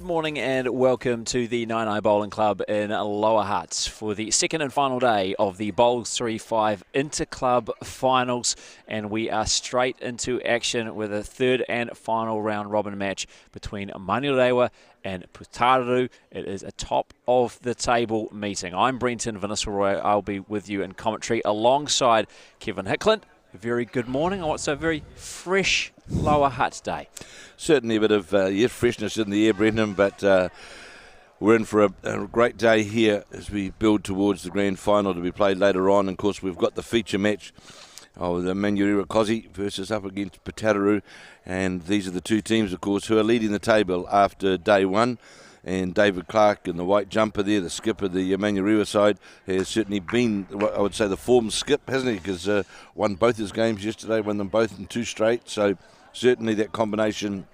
morning and welcome to the 9i Bowling Club in Lower Hutt for the second and final day of the Bowls3Five Interclub finals, and we are straight into action with a third and final round robin match between Manurewa and Putaruru. It is a top of the table meeting. I'm Brenton Vanessa-Roy. I'll be with you in commentary alongside Kevin Hickland. A very good morning on what's a very fresh Lower Hutt day. Certainly a bit of freshness in the air, Brendan, but we're in for a great day here as we build towards the grand final to be played later on. And of course, we've got the feature match of the Manurewa versus up against Putaruru, and these are the two teams, of course, who are leading the table after day one. And David Clark in the white jumper there, the skipper of the Manurewa side, has certainly been, I would say, the form skip, hasn't he? Because won both his games yesterday, won them both in two straight. So certainly that combination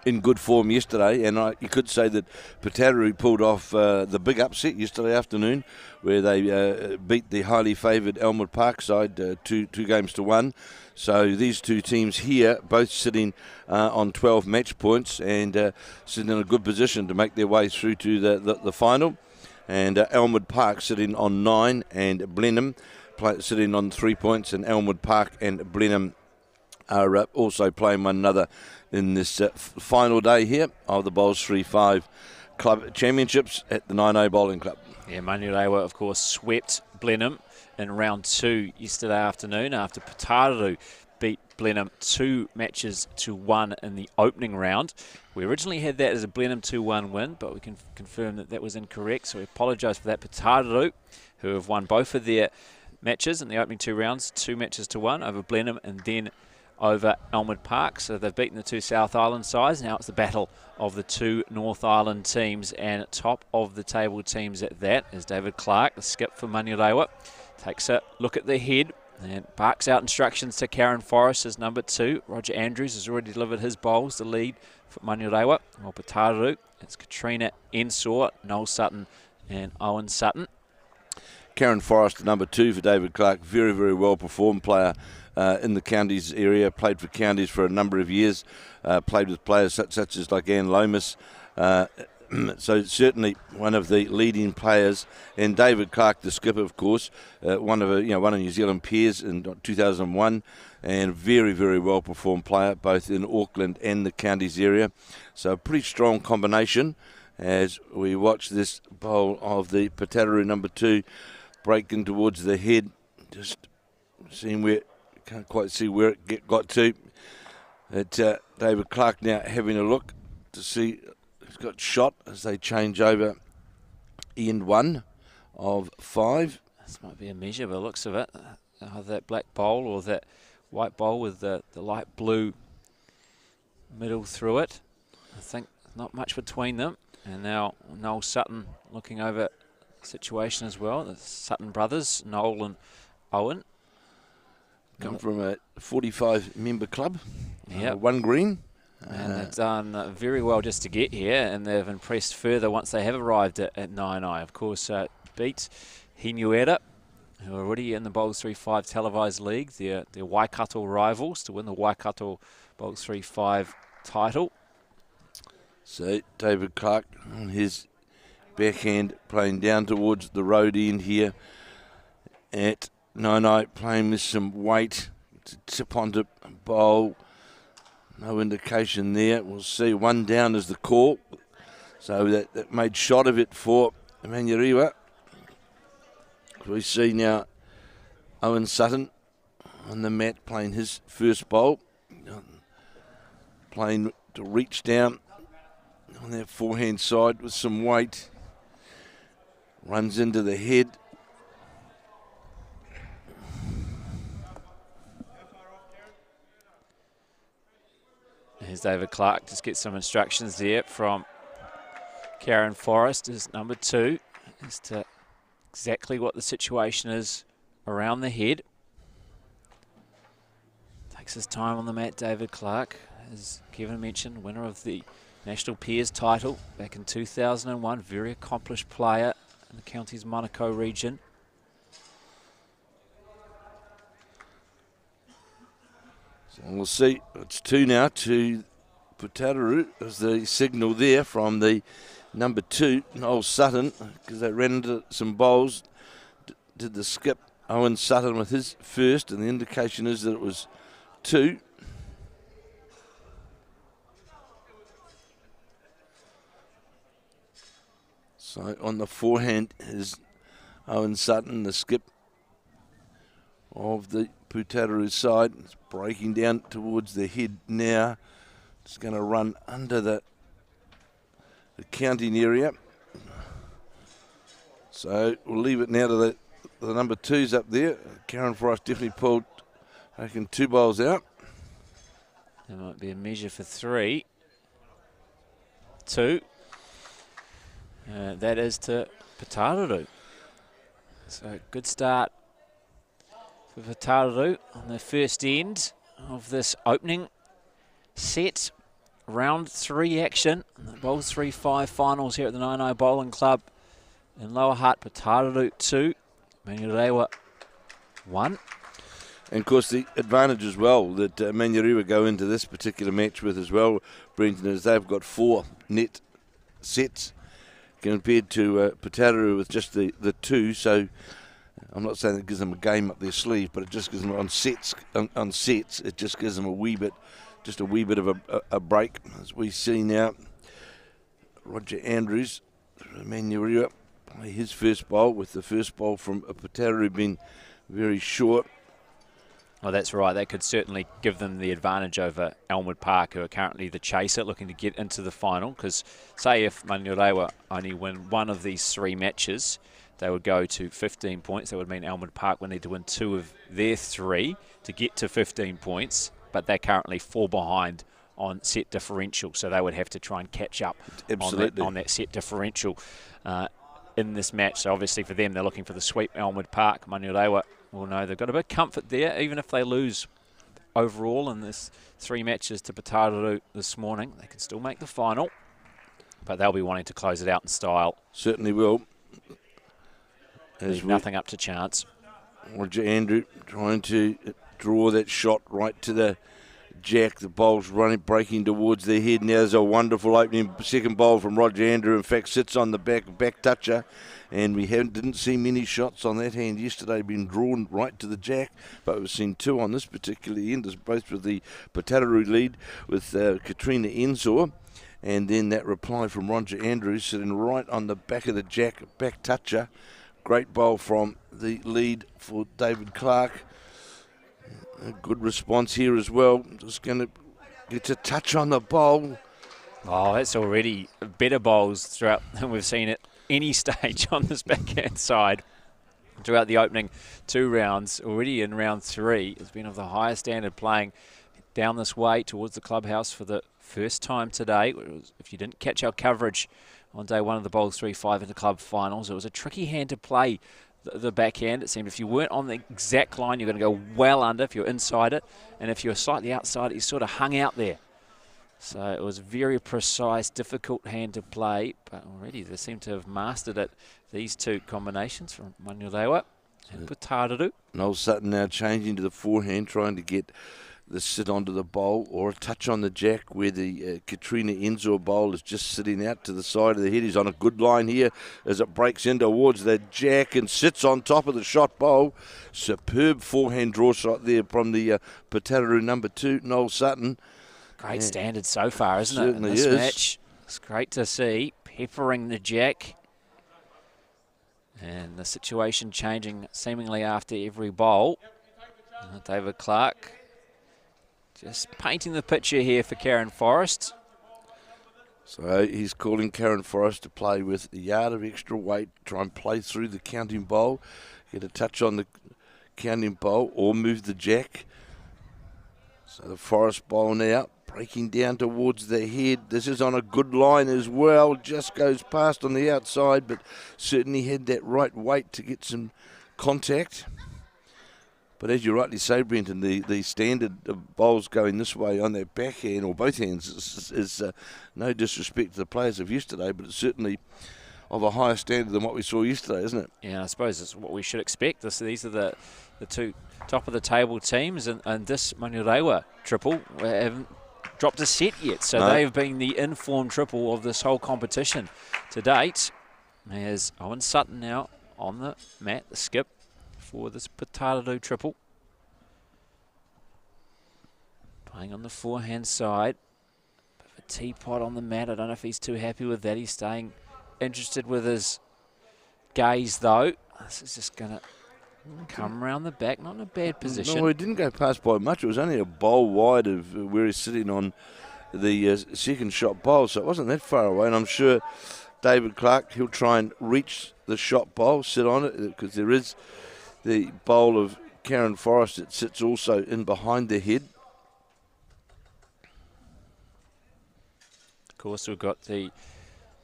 in good form yesterday. And you could say that Putaruru pulled off the big upset yesterday afternoon, where they beat the highly favoured Elmwood Park side 2 games to 1. So these two teams here, both sitting on 12 match points and sitting in a good position to make their way through to the final. And Elmwood Park sitting on 9, and Blenheim sitting on 3 points, and Elmwood Park and Blenheim are also playing one another in this final day here of the Bowls3Five Club Championships at the 9A Bowling Club. Yeah, Manurewa, of course, swept Blenheim in round 2 yesterday afternoon after Putaruru beat Blenheim 2 matches to 1 in the opening round. We originally had that as a Blenheim 2-1 win, but we can confirm that was incorrect, so we apologise for that. Putaruru, who have won both of their matches in the opening 2 rounds, 2 matches to 1 over Blenheim and then over Elmwood Park. So they've beaten the 2 South Island sides. Now it's the battle of the 2 North Island teams, and top of the table teams at that is David Clark, the skip for Manurewa. Takes a look at the head and barks out instructions to Karen Forrest as number 2. Roger Andrews has already delivered his bowls, the lead for Manurewa. While Putaruru, it's Katrina Ensor, Noel Sutton and Owen Sutton. Karen Forrest, number 2 for David Clark, very, very well performed player in the counties area, played for counties for a number of years, played with players such as like Anne Lomas. So certainly one of the leading players, and David Clark, the skipper, of course, one of New Zealand peers in 2001, and very, very well performed player both in Auckland and the counties area. So a pretty strong combination as we watch this bowl of the Putaruru number 2 breaking towards the head, just seeing where, can't quite see where it got to. David Clark now having a look to see. He's got shot as they change over end 1 of 5. This might be a measure by the looks of it. Either that black bowl or that white bowl with the light blue middle through it. I think not much between them. And now Noel Sutton looking over the situation as well. The Sutton brothers, Noel and Owen. Come from a 45-member club. Yep. 1 green. And they've done very well just to get here, and they've impressed further once they have arrived at 9i. Of course, beat Hinuera, who are already in the Bowls3Five televised league, their Waikato rivals, to win the Waikato Bowls3Five title. So David Clark on his backhand playing down towards the road end here at 9i, playing with some weight to tip onto bowl. No indication there. We'll see. 1 down is the call. So that made shot of it for Manurewa. We see now Owen Sutton on the mat playing his first bowl. Playing to reach down on that forehand side with some weight. Runs into the head. Here's David Clark, just get some instructions there from Karen Forrest as number 2 as to exactly what the situation is around the head. Takes his time on the mat, David Clark, as Kevin mentioned, winner of the National Peers title back in 2001, very accomplished player in the county's Monaco region. So we'll see. It's 2 now to Putaruru is the signal there from the number 2, Noel Sutton, because they ran into some bowls. Did the skip, Owen Sutton with his first, and the indication is that it was 2. So on the forehand is Owen Sutton, the skip of the Putaruru side. It's breaking down towards the head now. It's going to run under the counting area. So we'll leave it now to the number 2's up there. Karen Forrest definitely pulled, I reckon, 2 bowls out. There might be a measure for 3. 2. That is to Putaruru. So good start for Putaruru on the first end of this opening set. Round 3 action. The Bowls3Five finals here at the 90 Bowling Club in Lower Hutt. Putaruru 2, Manurewa 1. And of course the advantage as well that Manurewa go into this particular match with as well, Brenton, is they've got 4 net sets compared to Putaruru with just the 2. So I'm not saying it gives them a game up their sleeve, but it just gives them on sets. It just gives them a wee bit of a break. As we see now, Roger Andrews, Manurewa, play his first bowl, with the first bowl from Putaruru being very short. Well, that's right. That could certainly give them the advantage over Elmwood Park, who are currently the chaser, looking to get into the final. Because say if Manurewa only win one of these 3 matches, they would go to 15 points. That would mean Elmwood Park would need to win 2 of their 3 to get to 15 points. But they're currently 4 behind on set differential, so they would have to try and catch up on that set differential in this match. So obviously for them, they're looking for the sweep. Elmwood Park, Manurewa will know they've got a bit of comfort there, even if they lose overall in this 3 matches to Putaruru this morning. They can still make the final, but they'll be wanting to close it out in style. Certainly will. Leave nothing up to chance. Roger Andrew trying to draw that shot right to the jack. The bowl's breaking towards their head. Now there's a wonderful opening second bowl from Roger Andrew. In fact, sits on the back toucher, and we didn't see many shots on that hand yesterday being drawn right to the jack, but we've seen 2 on this particular end, as both with the Putaruru lead with Katrina Ensor, and then that reply from Roger Andrews sitting right on the back of the jack, back toucher. Great bowl from the lead for David Clark. A good response here as well. Just going to get a touch on the bowl. Oh, that's already better bowls throughout than we've seen at any stage on this backhand side throughout the opening 2 rounds. Already in round 3, it's been of the highest standard, playing down this way towards the clubhouse for the first time today. If you didn't catch our coverage on day 1 of the Bowls3Five Interclub finals, it was a tricky hand to play. The backhand, it seemed if you weren't on the exact line, you're going to go well under if you're inside it, and if you're slightly outside it, you sort of hung out there. So it was a very precise, difficult hand to play, but already they seem to have mastered it. These 2 combinations from Manurewa and Putaruru. Noel Sutton now changing to the forehand, trying to get the sit onto the bowl or a touch on the jack, where the Katrina Ensor bowl is just sitting out to the side of the head. He's on a good line here as it breaks in towards the jack and sits on top of the shot bowl. Superb forehand draw shot there from the Putaruru number 2, Noel Sutton. Great standard so far, isn't it? Certainly in this is. match. It's great to see, peppering the jack. And the situation changing seemingly after every bowl. David Clark just painting the picture here for Karen Forrest. So he's calling Karen Forrest to play with a yard of extra weight, try and play through the counting bowl, get a touch on the counting bowl or move the jack. So the Forrest bowl now breaking down towards the head. This is on a good line as well, just goes past on the outside, but certainly had that right weight to get some contact. But as you rightly say, Brenton, the standard of bowls going this way on their backhand, or both hands, is no disrespect to the players of yesterday, but it's certainly of a higher standard than what we saw yesterday, isn't it? Yeah, I suppose it's what we should expect. These are the 2 top-of-the-table teams, and this Manurewa triple haven't dropped a set yet, so No. they've been the informed triple of this whole competition to date. There's Owen Sutton now on the mat, the skip for this Putaruru triple. Playing on the forehand side. Bit of a teapot on the mat. I don't know if he's too happy with that. He's staying interested with his gaze, though. This is just going to come around the back. Not in a bad position. No, he didn't go past by much. It was only a bowl wide of where he's sitting on the second shot bowl, so it wasn't that far away. And I'm sure David Clark, he'll try and reach the shot bowl, sit on it, because there is the bowl of Karen Forrest that sits also in behind the head. Of course, we've got the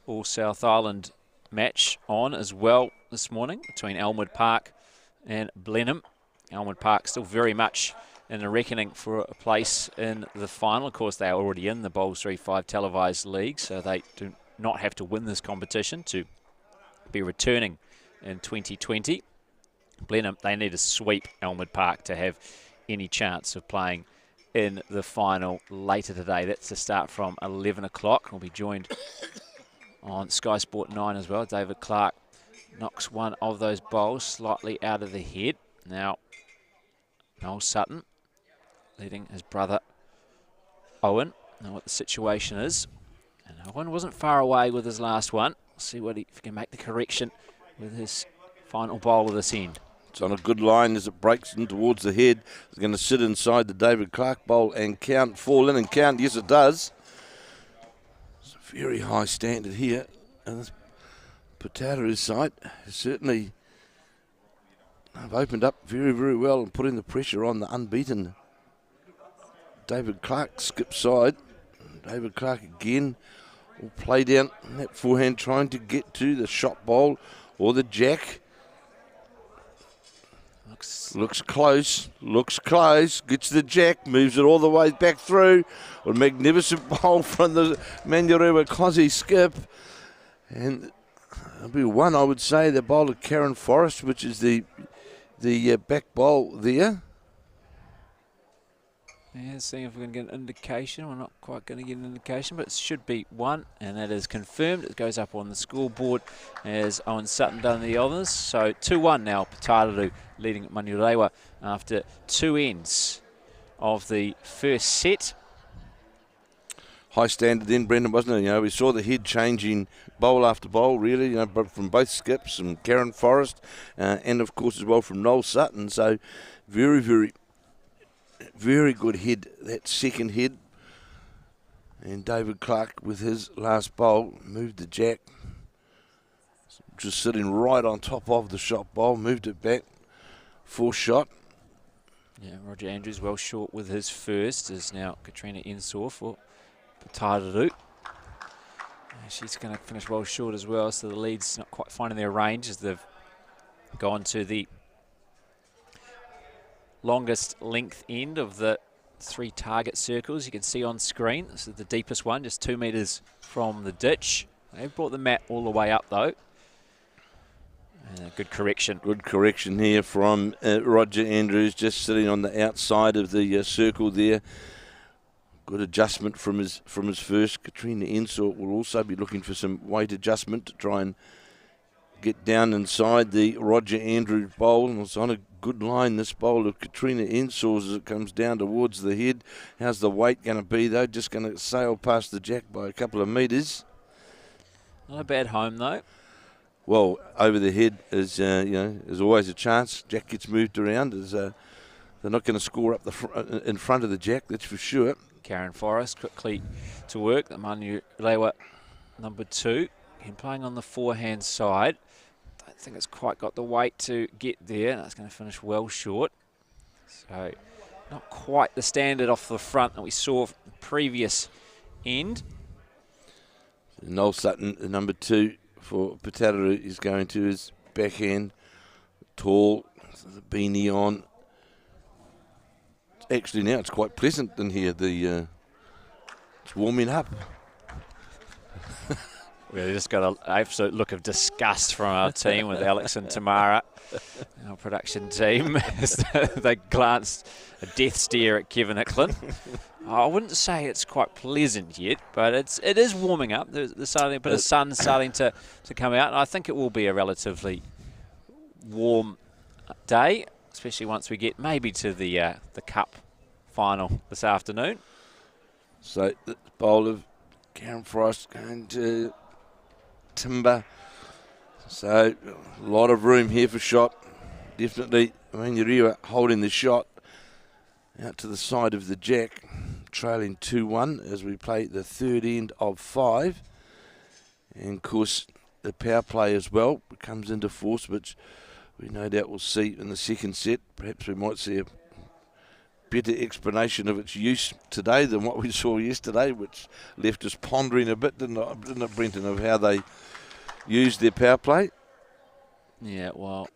All South Island match on as well this morning between Elmwood Park and Blenheim. Elmwood Park still very much in the reckoning for a place in the final. Of course, they are already in the Bowls3Five televised league, so they do not have to win this competition to be returning in 2020. Blenheim, they need to sweep Elmwood Park to have any chance of playing in the final later today. That's to start from 11 o'clock. We'll be joined on Sky Sport 9 as well. David Clark knocks one of those bowls slightly out of the head. Now, Noel Sutton leading his brother Owen. Know what the situation is. And Owen wasn't far away with his last one. See if he can make the correction with his final bowl of this end. It's on a good line as it breaks in towards the head. It's going to sit inside the David Clark bowl and count, fall in and count. Yes, it does. It's a very high standard here. And this Putaruru side has certainly have opened up very, very well and putting the pressure on the unbeaten David Clark skip side. David Clark again will play down that forehand, trying to get to the shot bowl or the jack. Looks close, gets the jack, moves it all the way back through. A magnificent bowl from the Manurewa Cosy skip. And there'll be one, I would say, the bowl of Karen Forrest, which is the back bowl there. Yeah, seeing if we can get an indication. We're not quite going to get an indication, but it should be one, and that is confirmed. It goes up on the scoreboard as Owen Sutton done the honours. So 2-1 now, Putaruru leading Manurewa after two ends of the first set. High standard then, Brendan, wasn't it? You know, we saw the head changing bowl after bowl, really, you know, from both skips, from Karen Forrest, and of course as well from Noel Sutton. So very, very, very good head, that second head. And David Clark with his last bowl moved the jack, just sitting right on top of the shot bowl, moved it back, full shot. Yeah, Roger Andrews well short with his first, is now Katrina Ensor for Putaruru. She's going to finish well short as well, so the lead's not quite finding their range as they've gone to the longest length end of the three target circles you can see on screen. This is the deepest one, just 2 metres from the ditch. They've brought the mat all the way up though. And a good correction. Good correction here from Roger Andrews, just sitting on the outside of the circle there. Good adjustment from his first. Katrina Ensor will also be looking for some weight adjustment to try and get down inside the Roger Andrews bowl. And it's on a good line, this bowl of Katrina Ensor's, as it comes down towards the head. How's the weight going to be though? Just going to sail past the jack by a couple of metres. Not a bad home though. Well, over the head is, there's always a chance. Jack gets moved around. They're not going to score up in front of the jack, that's for sure. Karen Forrest quickly to work. The Manurewa number 2. And playing on the forehand side. Don't think it's quite got the weight to get there. That's going to finish well short. So not quite the standard off the front that we saw from the previous end. Noel Sutton, the number 2 for Putaruru, is going to his backhand. Tall, the beanie on. Actually, now it's quite pleasant in here. It's warming up. We've just got an absolute look of disgust from our team with Alex and Tamara, our production team. They glanced a death stare at Kevin Hicklin. I wouldn't say it's quite pleasant yet, but it is warming up. There's starting a bit of sun starting to come out, and I think it will be a relatively warm day, especially once we get maybe to the cup final this afternoon. So the bowl of Karen Frost going to Timber. So a lot of room here for shot. Definitely Manurewa holding the shot out to the side of the jack, trailing 2-1 as we play the third end of 5. And of course the power play as well comes into force, which we no doubt will see in the second set. Perhaps we might see a better explanation of its use today than what we saw yesterday, which left us pondering a bit, didn't it, Brenton, of how they used their power play? Yeah, well,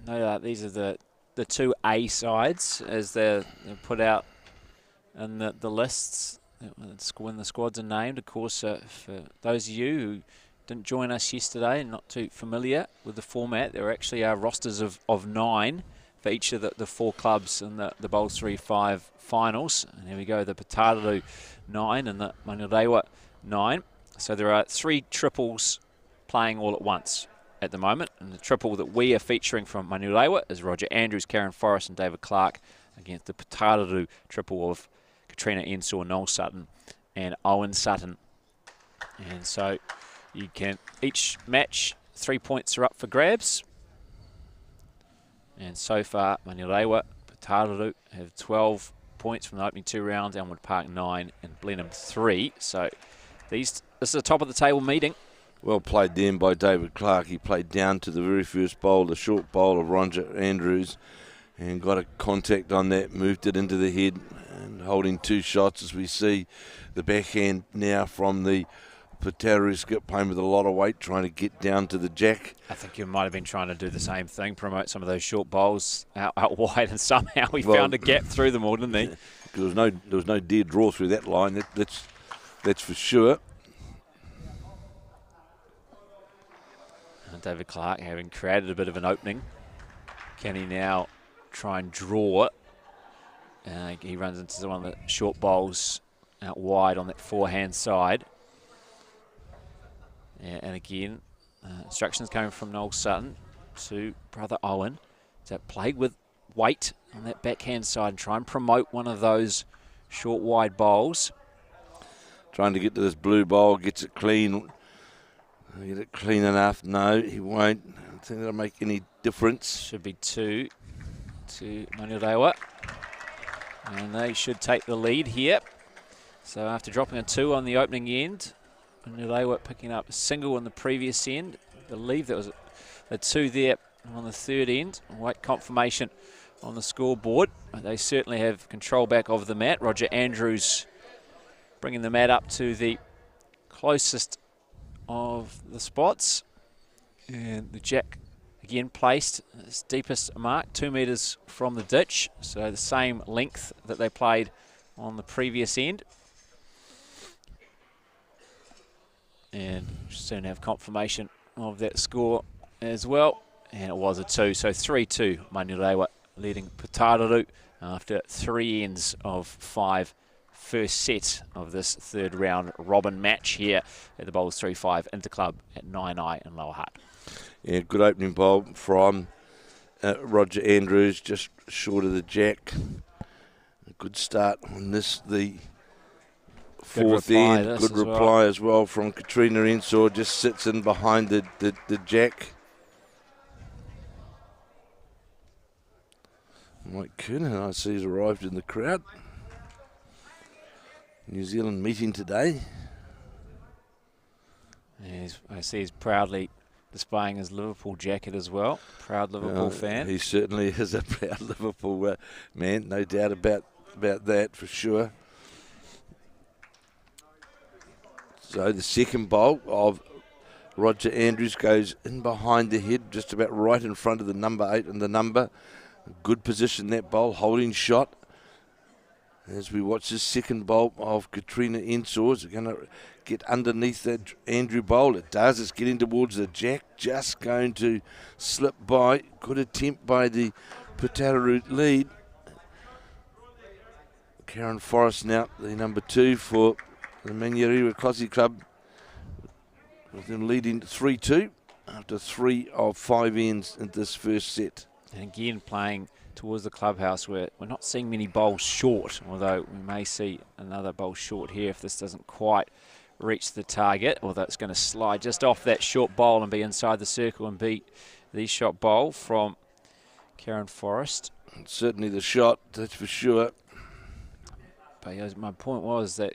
no doubt these are the two A sides as they're put out in the lists when the squads are named. Of course, for those of you who didn't join us yesterday and not too familiar with the format, there actually are rosters of 9 for each of the 4 clubs in the Bowls3Five finals. And here we go, the Putaruru 9 and the Manurewa 9. So there are 3 triples playing all at once at the moment. And the triple that we are featuring from Manurewa is Roger Andrews, Karen Forrest and David Clark against the Putaruru triple of Katrina Ensor, Noel Sutton and Owen Sutton. And so you can, each match, 3 points are up for grabs. And so far, Manurewa, Putaruru have 12 points from the opening 2 rounds, Elmwood Park 9 and Blenheim 3. So this is the top of the table meeting. Well played then by David Clark. He played down to the very first bowl, the short bowl of Roger Andrews, and got a contact on that, moved it into the head, and holding 2 shots as we see the backhand now from the Putaruru skip, playing with a lot of weight, trying to get down to the jack. I think you might have been trying to do the same thing, promote some of those short bowls out wide, and somehow he found a gap through them all, didn't he? There was no dead draw through that line, that's for sure. And David Clark, having created a bit of an opening, can he now try and draw it? He runs into one of the short bowls out wide on that forehand side. And again, instructions coming from Noel Sutton to brother Owen to play with weight on that backhand side and try and promote one of those short wide bowls. Trying to get to this blue bowl, gets it clean. Get it clean enough? No, he won't. I don't think that'll make any difference. Should be 2 to Manurewa. And they should take the lead here. So after dropping a 2 on the opening end, Manurewa picking up a single on the previous end. I believe there was a 2 there on the third end. White confirmation on the scoreboard. They certainly have control back of the mat. Roger Andrews bringing the mat up to the closest of the spots. And the jack again placed its deepest mark, 2 metres from the ditch. So the same length that they played on the previous end. And soon have confirmation of that score as well. And it was a 2, so 3-2 Manurewa leading Putaruru after 3 ends of 5 first set of this third round robin match here at the Bowls3Five Interclub at 9i in Lower Hutt. Yeah, good opening bowl from Roger Andrews, just short of the jack. A good start on this, the fourth end. Good reply as well from Katrina Ensor, just sits in behind the jack. Mike Kernan, I see, has arrived in the crowd. New Zealand meeting today. I see he's proudly displaying his Liverpool jacket as well. Proud Liverpool fan. He certainly is a proud Liverpool man, no doubt about that for sure. So the second bowl of Roger Andrews goes in behind the head, just about right in front of the number 8 and the number. Good position that bowl, holding shot. As we watch this second bowl of Katrina Ensor, is going to get underneath that Andrew bowl. It does. It's getting towards the jack. Just going to slip by. Good attempt by the Putaruru lead. Karen Forrest now, the number 2 for the Manurewa Clossie Club, with them leading 3-2 after 3 of 5 ends in this first set. And again, playing towards the clubhouse where we're not seeing many bowls short, although we may see another bowl short here if this doesn't quite reach the target, although it's going to slide just off that short bowl and be inside the circle and beat the shot bowl from Karen Forrest. And certainly the shot, that's for sure. But my point was that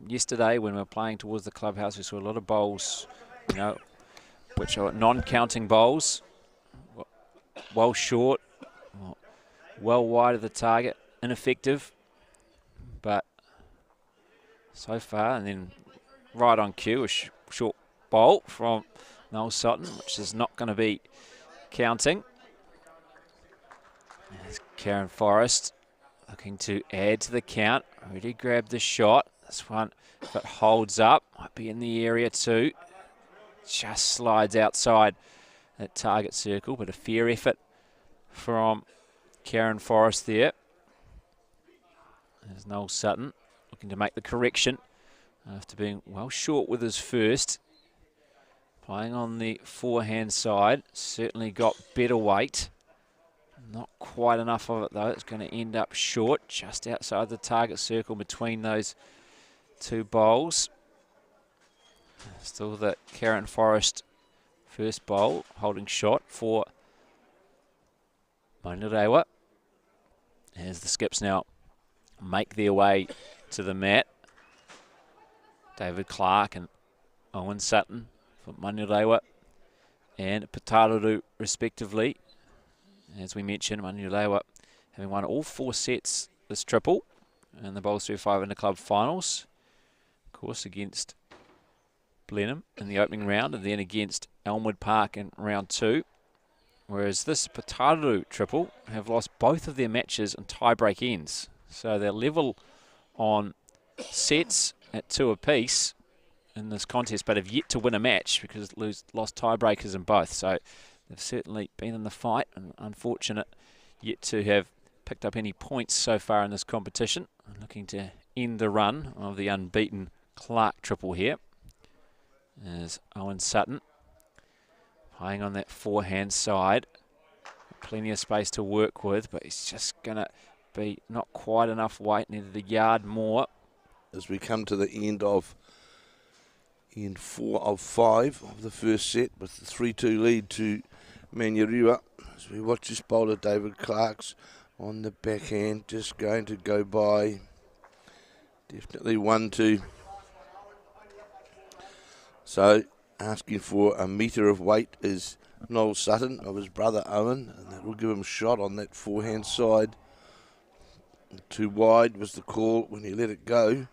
yesterday when we were playing towards the clubhouse, we saw a lot of bowls, which are non-counting bowls, well short, well wide of the target, ineffective. But so far, and then right on cue, a short bowl from Noel Sutton, which is not going to be counting. There's Karen Forrest looking to add to the count. Already grabbed the shot. This one, if it holds up, might be in the area too. Just slides outside that target circle, but a fair effort from Karen Forrest there. There's Noel Sutton looking to make the correction after being well short with his first. Playing on the forehand side, certainly got better weight. Not quite enough of it though. It's going to end up short, just outside the target circle between those two bowls. Still the Karen Forrest first bowl holding shot for Manurewa. As the skips now make their way to the mat. David Clark and Owen Sutton for Manurewa and Putaruru respectively. As we mentioned, Manurewa having won all 4 sets this triple in the Bowls3Five Interclub finals. Of course, against Blenheim in the opening round and then against Elmwood Park in round 2. Whereas this Putaruru triple have lost both of their matches on tie-break ends. So they're level on sets at 2 apiece in this contest, but have yet to win a match because lost tiebreakers in both. So they've certainly been in the fight and unfortunate yet to have picked up any points so far in this competition. I'm looking to end the run of the unbeaten Clark triple here. There's Owen Sutton playing on that forehand side. Plenty of space to work with, but he's just going to be not quite enough weight, needed a yard more. As we come to the end of end 4 of 5 of the first set with the 3-2 lead to Manurewa. As we watch this bowler, David Clark's on the backhand, just going to go by. Definitely 1-2. So asking for a metre of weight is Noel Sutton of his brother Owen, and that will give him a shot on that forehand side. Too wide was the call when he let it go.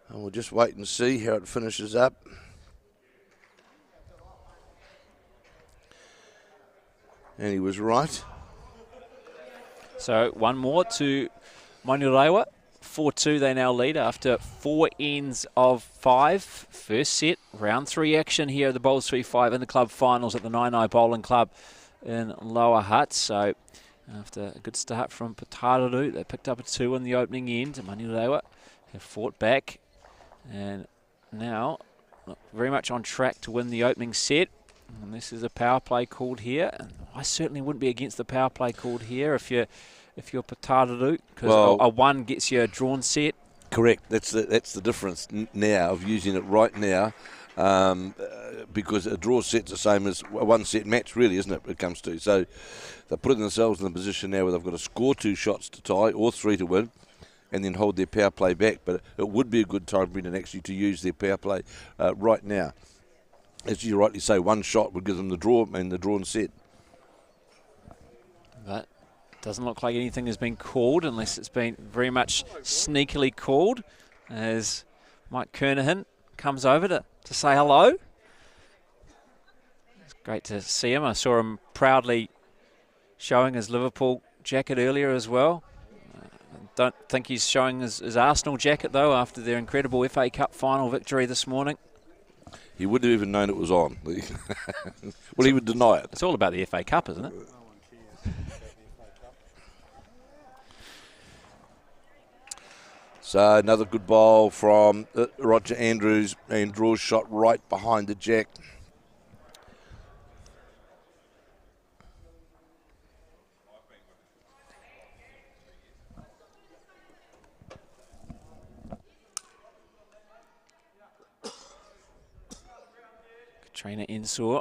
And we'll just wait and see how it finishes up. And he was right. So one more to Manurewa. 4-2 they now lead after 4 ends of 5. First set, round 3 action here at the Bowls3Five in the club finals at the Nainai Bowling Club in Lower Hutt. So after a good start from Putaruru, they picked up a 2 in the opening end. Manurewa have fought back and now very much on track to win the opening set. And this is a power play called here. And I certainly wouldn't be against the power play called here if you're Putaruru, because a 1 gets you a drawn set. Correct. That's the difference now of using it right now, because a draw set's the same as a 1-set match, really, isn't it? It comes to. So they're putting themselves in the position now where they've got to score 2 shots to tie or 3 to win, and then hold their power play back. But it would be a good time, Brendan, actually, to use their power play right now. As you rightly say, 1 shot would give them the draw and the drawn set. But doesn't look like anything has been called unless it's been very much sneakily called, as Mike Kernahan comes over to say hello. It's great to see him. I saw him proudly showing his Liverpool jacket earlier as well. Don't think he's showing his Arsenal jacket, though, after their incredible FA Cup final victory this morning. He wouldn't have even known it was on. Well, he would deny it. It's all about the FA Cup, isn't it? So another good bowl from Roger Andrews, and draws shot right behind the jack. Katrina Ensor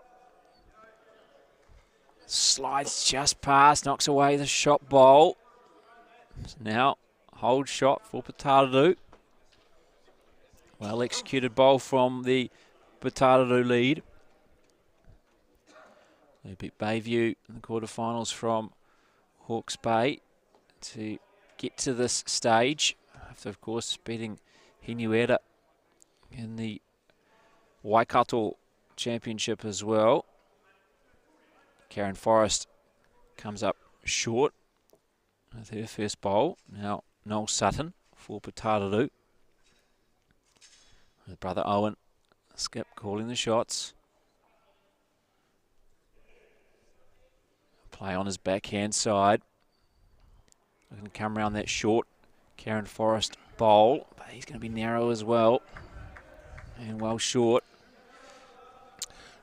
slides just past, knocks away the shot bowl. Now, hold shot for Putaruru. Well executed bowl from the Putaruru lead. They beat Bayview in the quarterfinals from Hawke's Bay to get to this stage. After, of course, beating Hinuera in the Waikato Championship as well. Karen Forrest comes up short with her first bowl. Now Noel Sutton for Putaruru. With brother Owen Skip calling the shots. Play on his backhand side. Looking to come around that short Karen Forrest bowl, but he's going to be narrow as well and well short.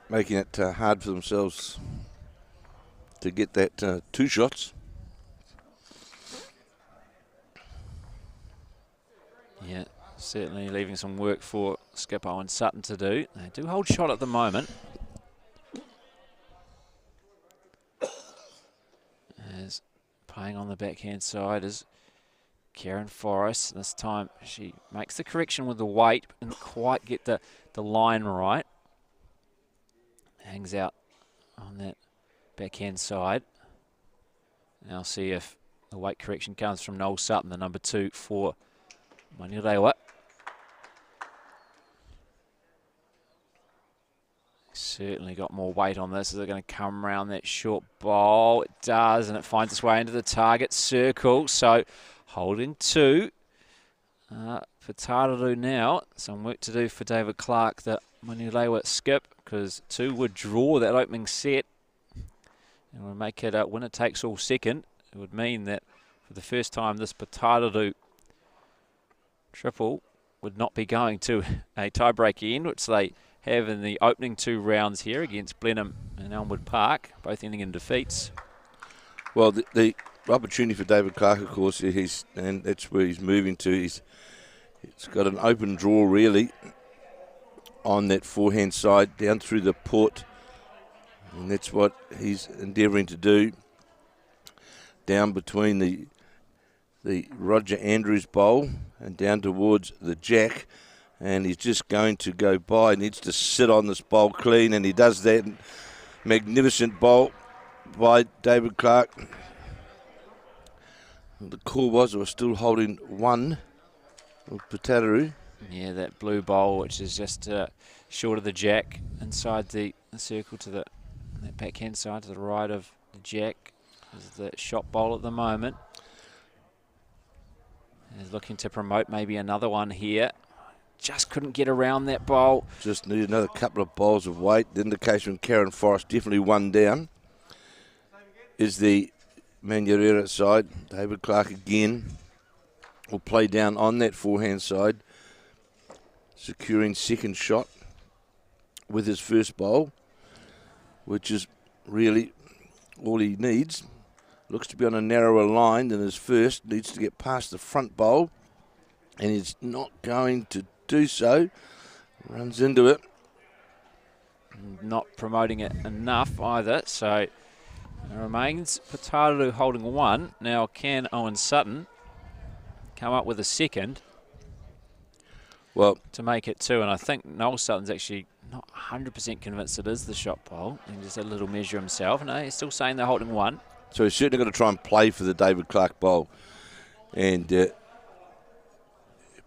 Making it hard for themselves to get that 2 shots. Yeah, certainly leaving some work for Skip Owen Sutton to do. They do hold shot at the moment. As playing on the backhand side is Karen Forrest. This time she makes the correction with the weight, but didn't quite get the line right. Hangs out on that backhand side. Now see if the weight correction comes from Noel Sutton, the number 2 for Manurewa. Certainly got more weight on this. Is it going to come around that short bowl? It does, and it finds its way into the target circle. So holding 2. Putaruru now. Some work to do for David Clark, the Manurewa skip, because 2 would draw that opening set and would make it a winner takes all second. It would mean that for the first time this Putaruru triple would not be going to a tiebreak end, which they have in the opening 2 rounds here against Blenheim and Elmwood Park, both ending in defeats. Well, the opportunity for David Clark, of course, and that's where he's moving to. He's got an open draw, really, on that forehand side, down through the port, and that's what he's endeavouring to do. Down between the Roger Andrews bowl and down towards the jack, and he's just going to go by. He needs to sit on this bowl clean, and he does that. Magnificent bowl by David Clark. The call was we're still holding 1 of Putaruru. Yeah, that blue bowl, which is just short of the jack, inside the circle to that backhand side to the right of the jack, is the shot bowl at the moment. He's looking to promote maybe another one here. Just couldn't get around that bowl. Just need another couple of bowls of weight. The indication Karen Forrest definitely 1 down is the Manurewa side. David Clark again will play down on that forehand side, securing second shot with his first bowl, which is really all he needs. Looks to be on a narrower line than his first. Needs to get past the front bowl, and he's not going to do so. Runs into it. Not promoting it enough either, so it remains Putaruru holding 1. Now can Owen Sutton come up with a second to make it 2? And I think Noel Sutton's actually not 100% convinced it is the shot bowl. He just had a little measure himself. No, he's still saying they're holding 1. So he's certainly going to try and play for the David Clark bowl. And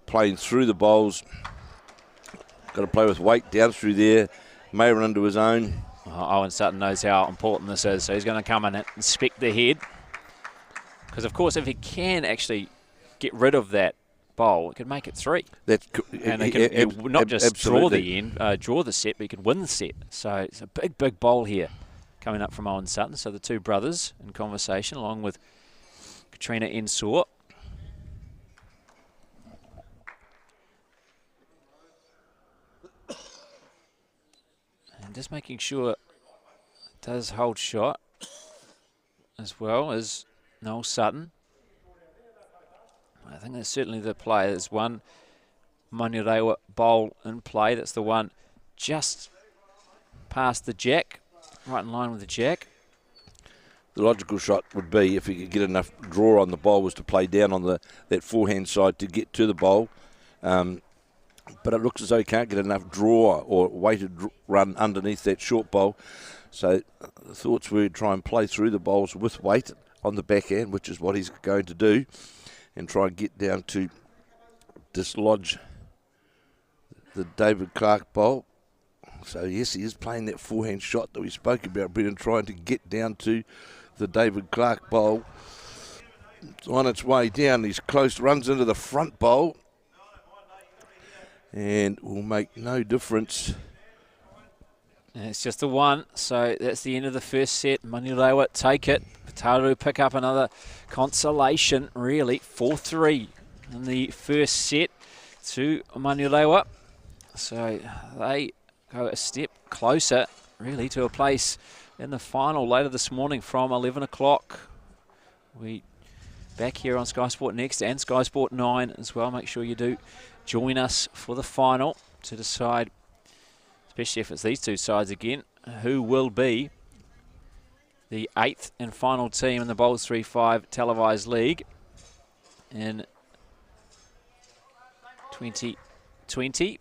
playing through the bowls. Got to play with weight down through there. May run into his own. Owen Sutton knows how important this is, so he's going to come in and inspect the head. Because, of course, if he can actually get rid of that bowl, it could make it 3. And he could not just draw the set, but he could win the set. So it's a big, big bowl here coming up from Owen Sutton. So the 2 brothers in conversation, along with Katrina Ensor. And just making sure it does hold shot, as well as Noel Sutton. I think that's certainly the play. There's one Manurewa bowl in play. That's the one just past the jack, right in line with the jack. The logical shot would be, if he could get enough draw on the bowl, was to play down on that forehand side to get to the bowl. But it looks as though he can't get enough draw or weighted run underneath that short bowl. So the thoughts were to try and play through the bowls with weight on the backhand, which is what he's going to do, and try and get down to dislodge the David Clark bowl. So yes, he is playing that forehand shot that we spoke about, Brendan, trying to get down to the David Clark bowl. It's on its way down. He's close, runs into the front bowl, and will make no difference. And it's just a one, so that's the end of the first set. Manurewa take it. Putaruru pick up another consolation, really. 4-3 in the first set to Manurewa. So they go a step closer, really, to a place in the final later this morning from 11 o'clock. We back here on Sky Sport Next and Sky Sport 9 as well. Make sure you do join us for the final to decide, especially if it's these two sides again, who will be the 8th and final team in the Bowls3Five televised league in 2020.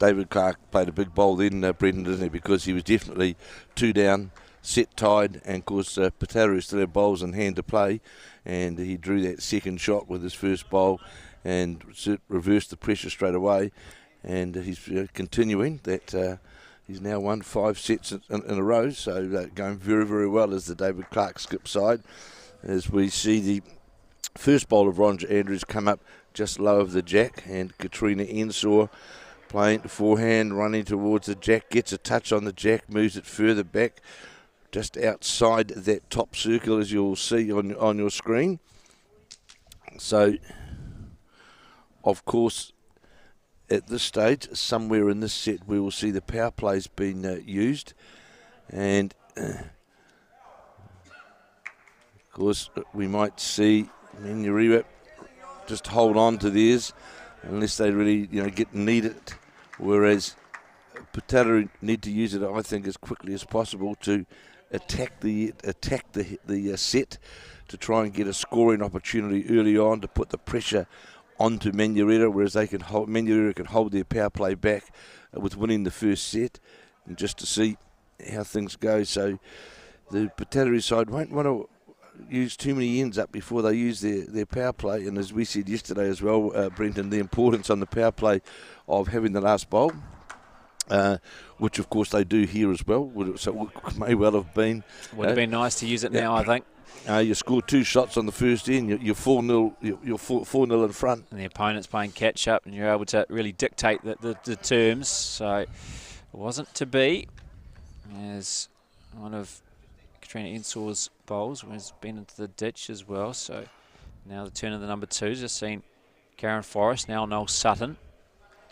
David Clark played a big bowl then, Brendan, didn't he? Because he was definitely 2 down, set tied, and of course Putaruru still had bowls in hand to play, and he drew that second shot with his first bowl and reversed the pressure straight away. And he's continuing that. He's now won 5 sets in a row, so going very, very well as the David Clark skip side. As we see the first bowl of Roger Andrews come up just low of the jack, and Katrina Ensor playing the forehand, running towards the jack, gets a touch on the jack, moves it further back, just outside that top circle, as you'll see on your screen. So, of course, at this stage, somewhere in this set, we will see the power plays being used. And, of course, we might see Manurewa just hold on to theirs unless they really, need it. Whereas Putaruru need to use it, I think, as quickly as possible to attack the set, to try and get a scoring opportunity early on, to put the pressure onto Manurewa, whereas Manurewa can hold their power play back with winning the first set, and just to see how things go. So the Putaruru side won't want to use too many ends up before they use their power play, and as we said yesterday as well, Brenton, the importance on the power play of having the last bowl, which of course they do here as well, so it may well have been. Would have been nice to use it now, I think. You score 2 shots on the first end, you're 4-0, you're 4-0 in front. And the opponent's playing catch up, and you're able to really dictate the terms. So it wasn't to be, as one of Katrina Ensor's bowls has been into the ditch as well. So now the turn of the number 2s. Just seen Karen Forrest, now Noel Sutton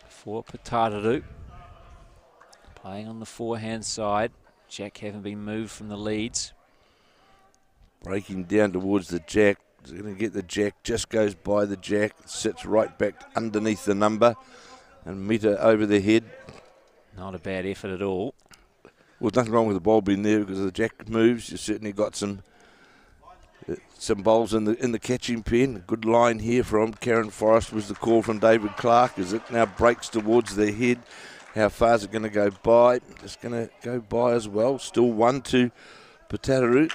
for Putaruru. Playing on the forehand side. Jack having been moved from the leads. Breaking down towards the jack. He's going to get the jack, just goes by the jack, sits right back underneath the number and meter over the head. Not a bad effort at all. Well, nothing wrong with the ball being there, because the jack moves. You've certainly got some bowls in the catching pen. A good line here from Karen Forrest was the call from David Clark, as it now breaks towards the head. How far is it going to go by? It's going to go by as well. Still 1-2 Putaruru.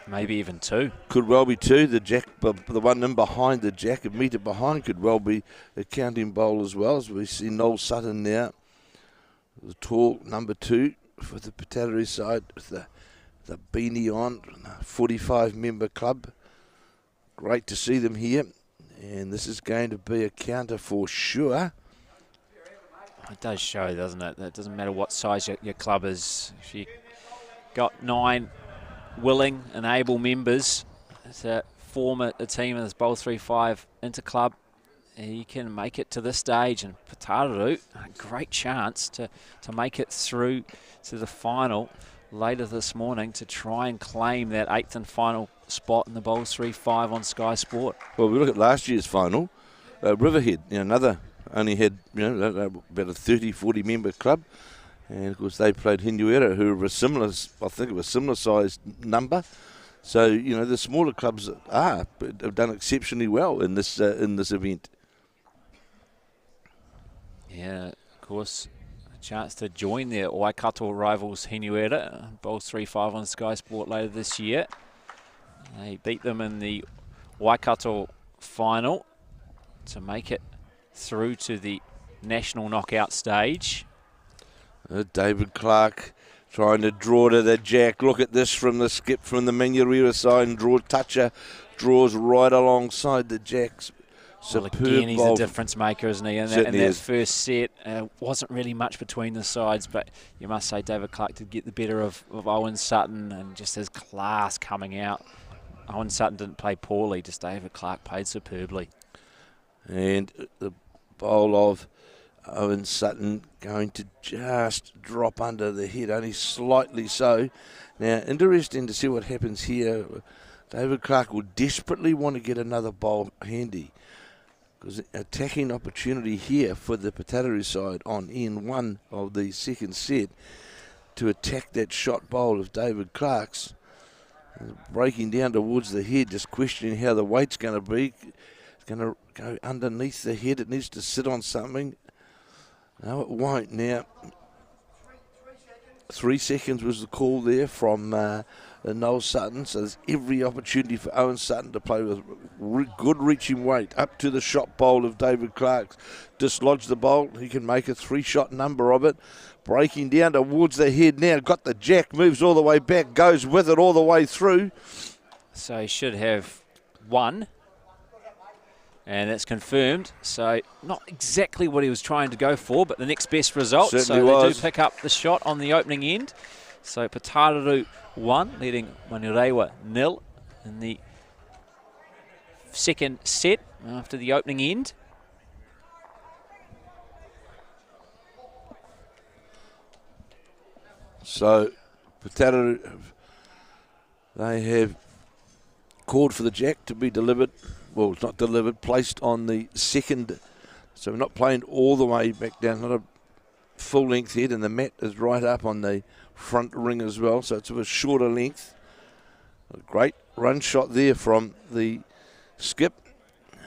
Maybe even 2. Could well be 2. The jack, the one in behind the jack, a metre behind, could well be a counting bowl as well. As we see Noel Sutton now, the tall number 2 for the Putaruru side, with the beanie on, 45-member club. Great to see them here, and this is going to be a counter for sure. It does show, doesn't it? That doesn't matter what size your club is. If you got 9 willing and able members to form a team in this Bowls3Five Interclub, he can make it to this stage, and Putaruru, a great chance to make it through to the final later this morning to try and claim that 8th and final spot in the Bowls3Five on Sky Sport. Well, we look at last year's final, Riverhead, only had about a 30-40 member club, and of course they played Hinuera, who were a similar sized number. So the smaller clubs have done exceptionally well in this event. Yeah, of course, a chance to join their Waikato rivals Hinuera, Bowls3Five on Sky Sport later this year. They beat them in the Waikato final to make it through to the national knockout stage. David Clark trying to draw to the jack. Look at this from the skip from the Manurewa side, and Toucher draws right alongside the jacks. Well, again, he's a difference maker, isn't he? And that first set wasn't really much between the sides, but you must say David Clark did get the better of Owen Sutton, and just his class coming out. Owen Sutton didn't play poorly, just David Clark played superbly. And the bowl of Owen Sutton going to just drop under the head, only slightly so. Now, interesting to see what happens here. David Clark will desperately want to get another bowl handy, because attacking opportunity here for the Putaruru side on N1 of the second set to attack that shot bowl of David Clark's. Breaking down towards the head, just questioning how the weight's going to be. It's going to go underneath the head. It needs to sit on something. No, it won't. Now, 3 seconds was the call there from Noel Sutton, so there's every opportunity for Owen Sutton to play with good reaching weight up to the shot bowl of David Clark. Dislodge the bowl, he can make a 3-shot number of it. Breaking down towards the head now, got the jack, moves all the way back, goes with it all the way through. So he should have 1. And that's confirmed. So not exactly what he was trying to go for, but the next best result. Certainly so they was. do pick up the shot on the opening end. So Putaruru 1, leading Manurewa 0 in the second set after the opening end. So Putaruru, they have called for the jack to be delivered. Well, it's not delivered, placed on the second. So we're not playing all the way back down, not a full length head, and the mat is right up on the front ring as well, so it's of a shorter length. A great run shot there from the skip.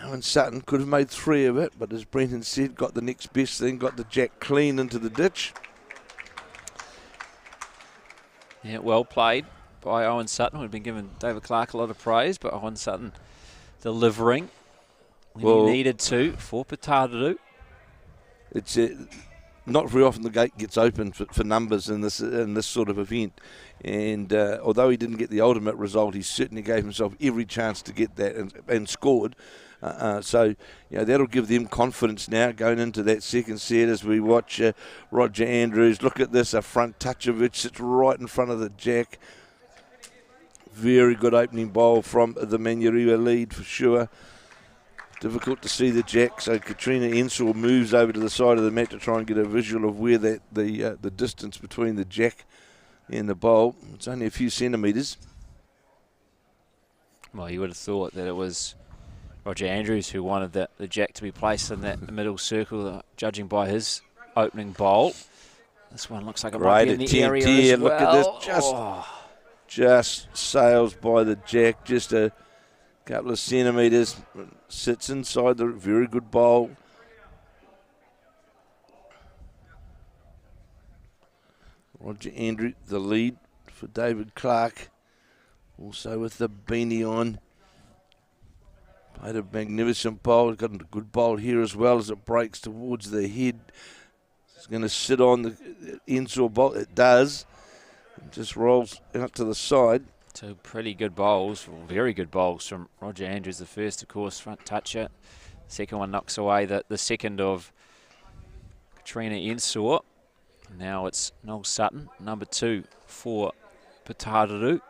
Owen Sutton could have made 3 of it, but as Brenton said, got the next best thing, got the jack clean into the ditch. Yeah, well played by Owen Sutton. We've been giving David Clark a lot of praise, but Owen Sutton delivering when he needed to for Putaruru. It's not very often the gate gets open for numbers in this sort of event, and although he didn't get the ultimate result, he certainly gave himself every chance to get that and scored. So that'll give them confidence now going into that second set as we watch Roger Andrews. Look at this, a front touch of it sits right in front of the jack. Very good opening bowl from the Manurewa lead for sure. Difficult to see the jack, so Katrina Ensor moves over to the side of the mat to try and get a visual of where the distance between the jack and the bowl. It's only a few centimetres. Well, you would have thought that it was Roger Andrews who wanted the jack to be placed in that middle circle, judging by his opening bowl. This one looks like it might be in the area as well. Look at this, just sails by the jack, just a couple of centimetres, sits inside the very good bowl. Roger Andrews, the lead for David Clark, also with the beanie on. Played a magnificent bowl, got a good bowl here as well as it breaks towards the head. It's going to sit on the Ensor bowl, it does. It just rolls out to the side. 2 pretty good bowls, very good bowls from Roger Andrews. The first, of course, front toucher. Second one knocks away the second of Katrina Ensor. Now it's Noel Sutton, number 2 for Putaruru.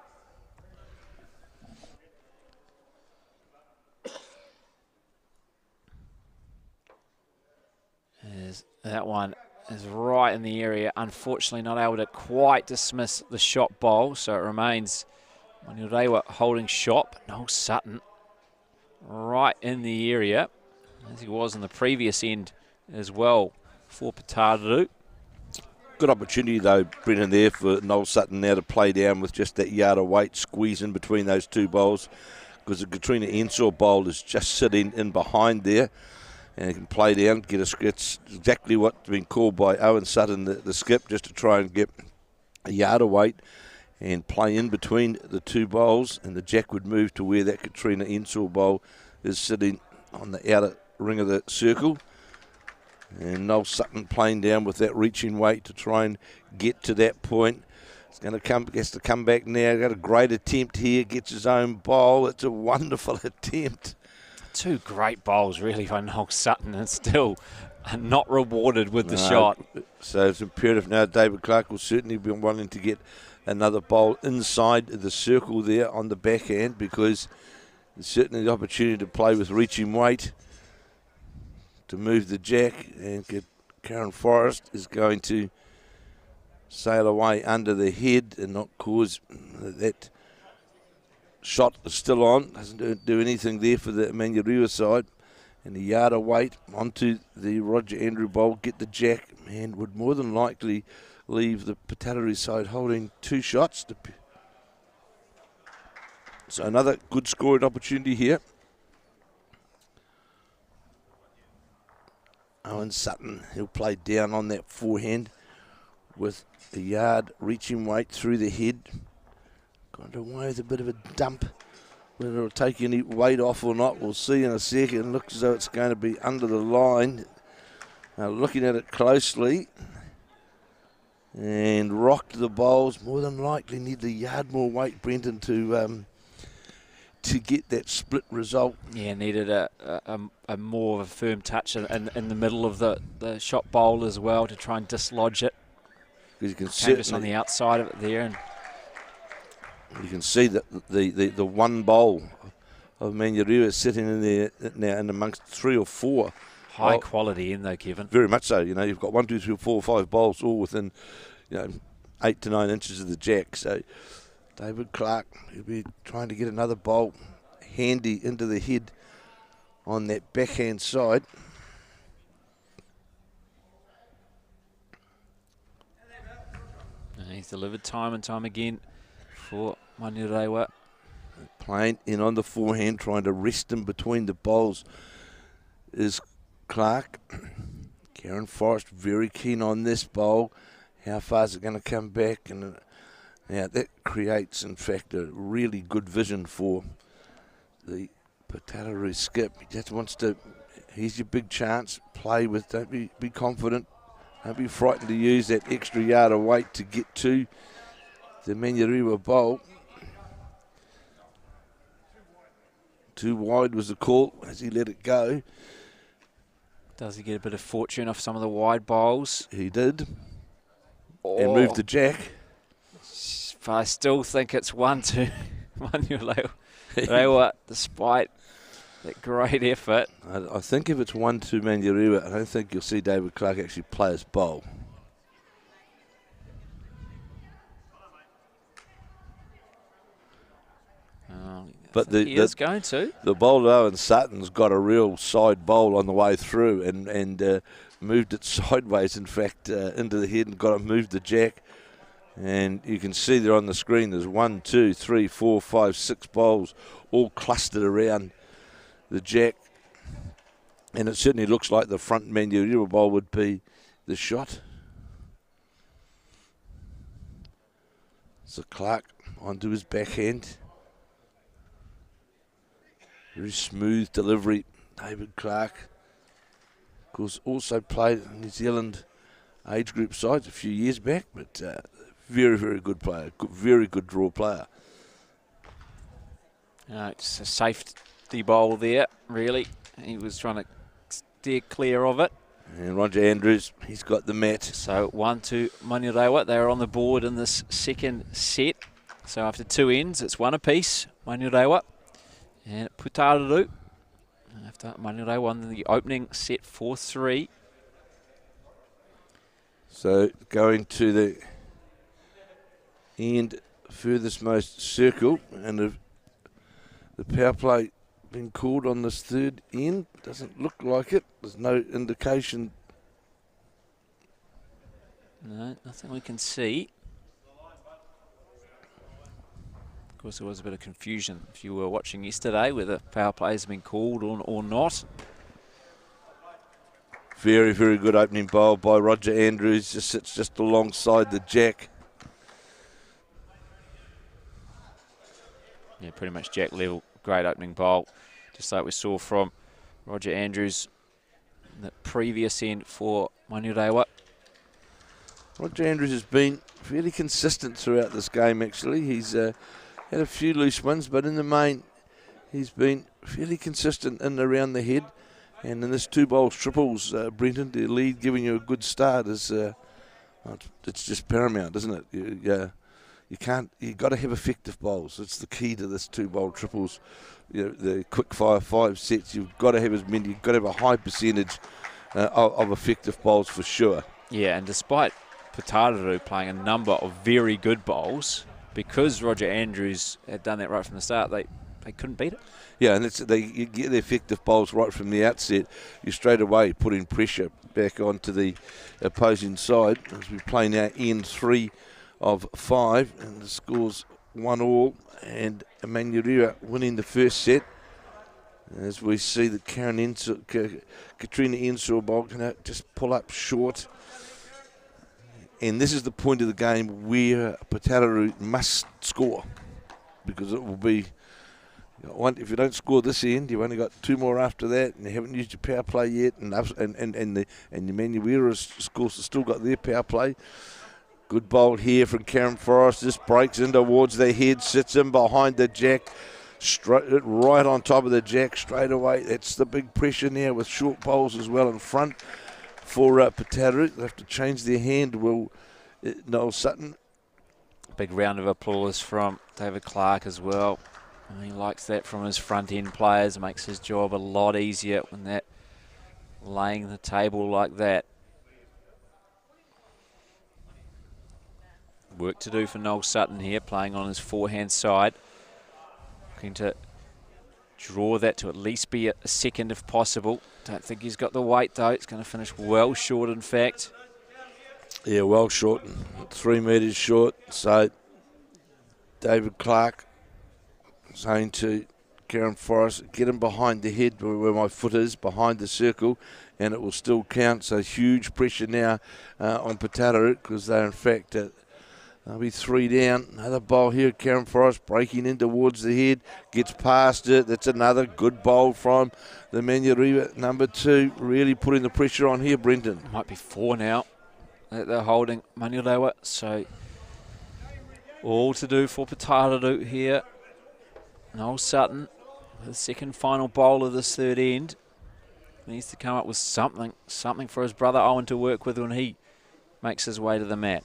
That one is right in the area. Unfortunately, not able to quite dismiss the shot bowl, so it remains Manurewa holding shot. Noel Sutton right in the area, as he was in the previous end as well for Putaruru. Good opportunity, though, Brendan, there for Noel Sutton now to play down with just that yard of weight, squeeze in between those two bowls, because the Katrina Ensor bowl is just sitting in behind there, and he can play down, get a skip. It's exactly what's been called by Owen Sutton, the skip, just to try and get a yard of weight and play in between the two bowls, and the jack would move to where that Katrina Ensor bowl is sitting on the outer ring of the circle. And Noel Sutton playing down with that reaching weight to try and get to that point. It's going to has to come back now. Got a great attempt here. Gets his own bowl. It's a wonderful attempt. Two great bowls, really, by Noel Sutton, and still not rewarded with the shot. So it's imperative now. David Clark will certainly be wanting to get another bowl inside the circle there on the backhand, because there's certainly the opportunity to play with reaching weight to move the jack, and Karen Forrest is going to sail away under the head and not cause that shot is still on. Doesn't do anything there for the Manurewa side. And the yard of weight onto the Roger Andrew bowl, get the jack, and would more than likely leave the Putaruru side holding two shots. So another good scoring opportunity here. Owen Sutton, he'll play down on that forehand with the yard reaching weight through the head. Got away with a bit of a dump. Whether it'll take any weight off or not, we'll see in a second. Looks as though it's going to be under the line. Looking at it closely, and rocked the bowls. More than likely need the yard more weight, Brenton, to get that split result. Yeah, needed a more of a firm touch in the middle of the shot bowl as well to try and dislodge it. Because you can came just on the outside of it there, and you can see that the one bowl of Manurewa is sitting in there now, in amongst three or four. High quality in though, Kevin. Very much so. You know, you've got 1, 2, 3, 4, 5 bowls all within, 8 to 9 inches of the jack. So David Clark will be trying to get another bowl handy into the head on that backhand side. And he's delivered time and time again for Manurewa. Playing in on the forehand, trying to rest him between the bowls is Clark. Karen Forrest very keen on this bowl. How far is it going to come back? And now that creates, in fact, a really good vision for the Putaruru skip. He just wants to, here's your big chance, play with, don't be confident, don't be frightened to use that extra yard of weight to get to the Manurewa bowl. Too wide was the call as he let it go. Does he get a bit of fortune off some of the wide bowls? He did. And moved the jack. But I still think it's 1-2 Manurewa, despite that great effort. I think if it's 1-2 Manurewa, I don't think you'll see David Clark actually play his bowl. But he is going to. The bowler, Owen Sutton's got a real side bowl on the way through and moved it sideways, in fact, into the head, and got it moved the jack. And you can see there on the screen there's 1, 2, 3, 4, 5, 6 bowls all clustered around the jack. And it certainly looks like the front Manurewa bowl would be the shot. So Clark onto his backhand. Very smooth delivery, David Clark. Of course, also played New Zealand age group sides a few years back, but very, very good player, very good draw player. It's a safety bowl there, really. He was trying to steer clear of it. And Roger Andrews, he's got the mat. So 1-2 Manurewa. They're on the board in this second set. So after 2 ends, it's 1 apiece, Manurewa. And Putaruru, after Manurewa won the opening set 4-3. So going to the end furthest most circle, and the power play been called on this third end. Doesn't look like it. There's no indication. No, nothing we can see. Of course, there was a bit of confusion if you were watching yesterday whether power play has been called or not. Very, very good opening bowl by Roger Andrews. Just sits just alongside the jack. Yeah, pretty much jack level. Great opening bowl, just like we saw from Roger Andrews in the previous end for Manurewa. Roger Andrews has been fairly consistent throughout this game, actually. He's had a few loose ones, but in the main, he's been fairly consistent in and around the head. And in this 2 bowls triples, Brenton, the lead giving you a good start is it's just paramount, isn't it? You've got to have effective bowls. It's the key to this 2 bowl triples. The quick fire 5 sets, you've got to have as many, you've got to have a high percentage of effective bowls for sure. Yeah, and despite Putaruru playing a number of very good bowls, because Roger Andrews had done that right from the start, they couldn't beat it. Yeah, and you get the effective bowls right from the outset. You straight away putting pressure back onto the opposing side as we play now end 3 of 5, and the score's 1-1, and Manurewa winning the first set. As we see that Katrina Ensor ball can just pull up short. And this is the point of the game where Putaruru must score, because it will be, if you don't score this end, you've only got 2 more after that, and you haven't used your power play yet, and the Manurewa, of course, has still got their power play. Good bowl here from Karen Forrest. This breaks in towards the head, sits in behind the jack, right on top of the jack straight away. That's the big pressure now with short bowls as well in front for Putaruru. They have to change their hand. Noel Sutton. Big round of applause from David Clark as well. He likes that from his front end players. It makes his job a lot easier when they're laying the table like that. Work to do for Noel Sutton here, playing on his forehand side. Looking to draw that to at least be a second if possible. Don't think he's got the weight though. It's going to finish well short, in fact. Yeah, well short, 3 metres short. So David Clark saying to Karen Forrest, get him behind the head where my foot is, behind the circle, and it will still count. So huge pressure now on Putaruru, because they're in fact they'll be 3 down. Another bowl here, Karen Forrest breaking in towards the head, gets past it. That's another good bowl from the Manurewa number 2, really putting the pressure on here, Brenton. Might be 4 now that they're holding Manurewa, so all to do for Putaruru here. Noel Sutton, the second final bowl of this third end, needs to come up with something for his brother Owen to work with when he makes his way to the mat.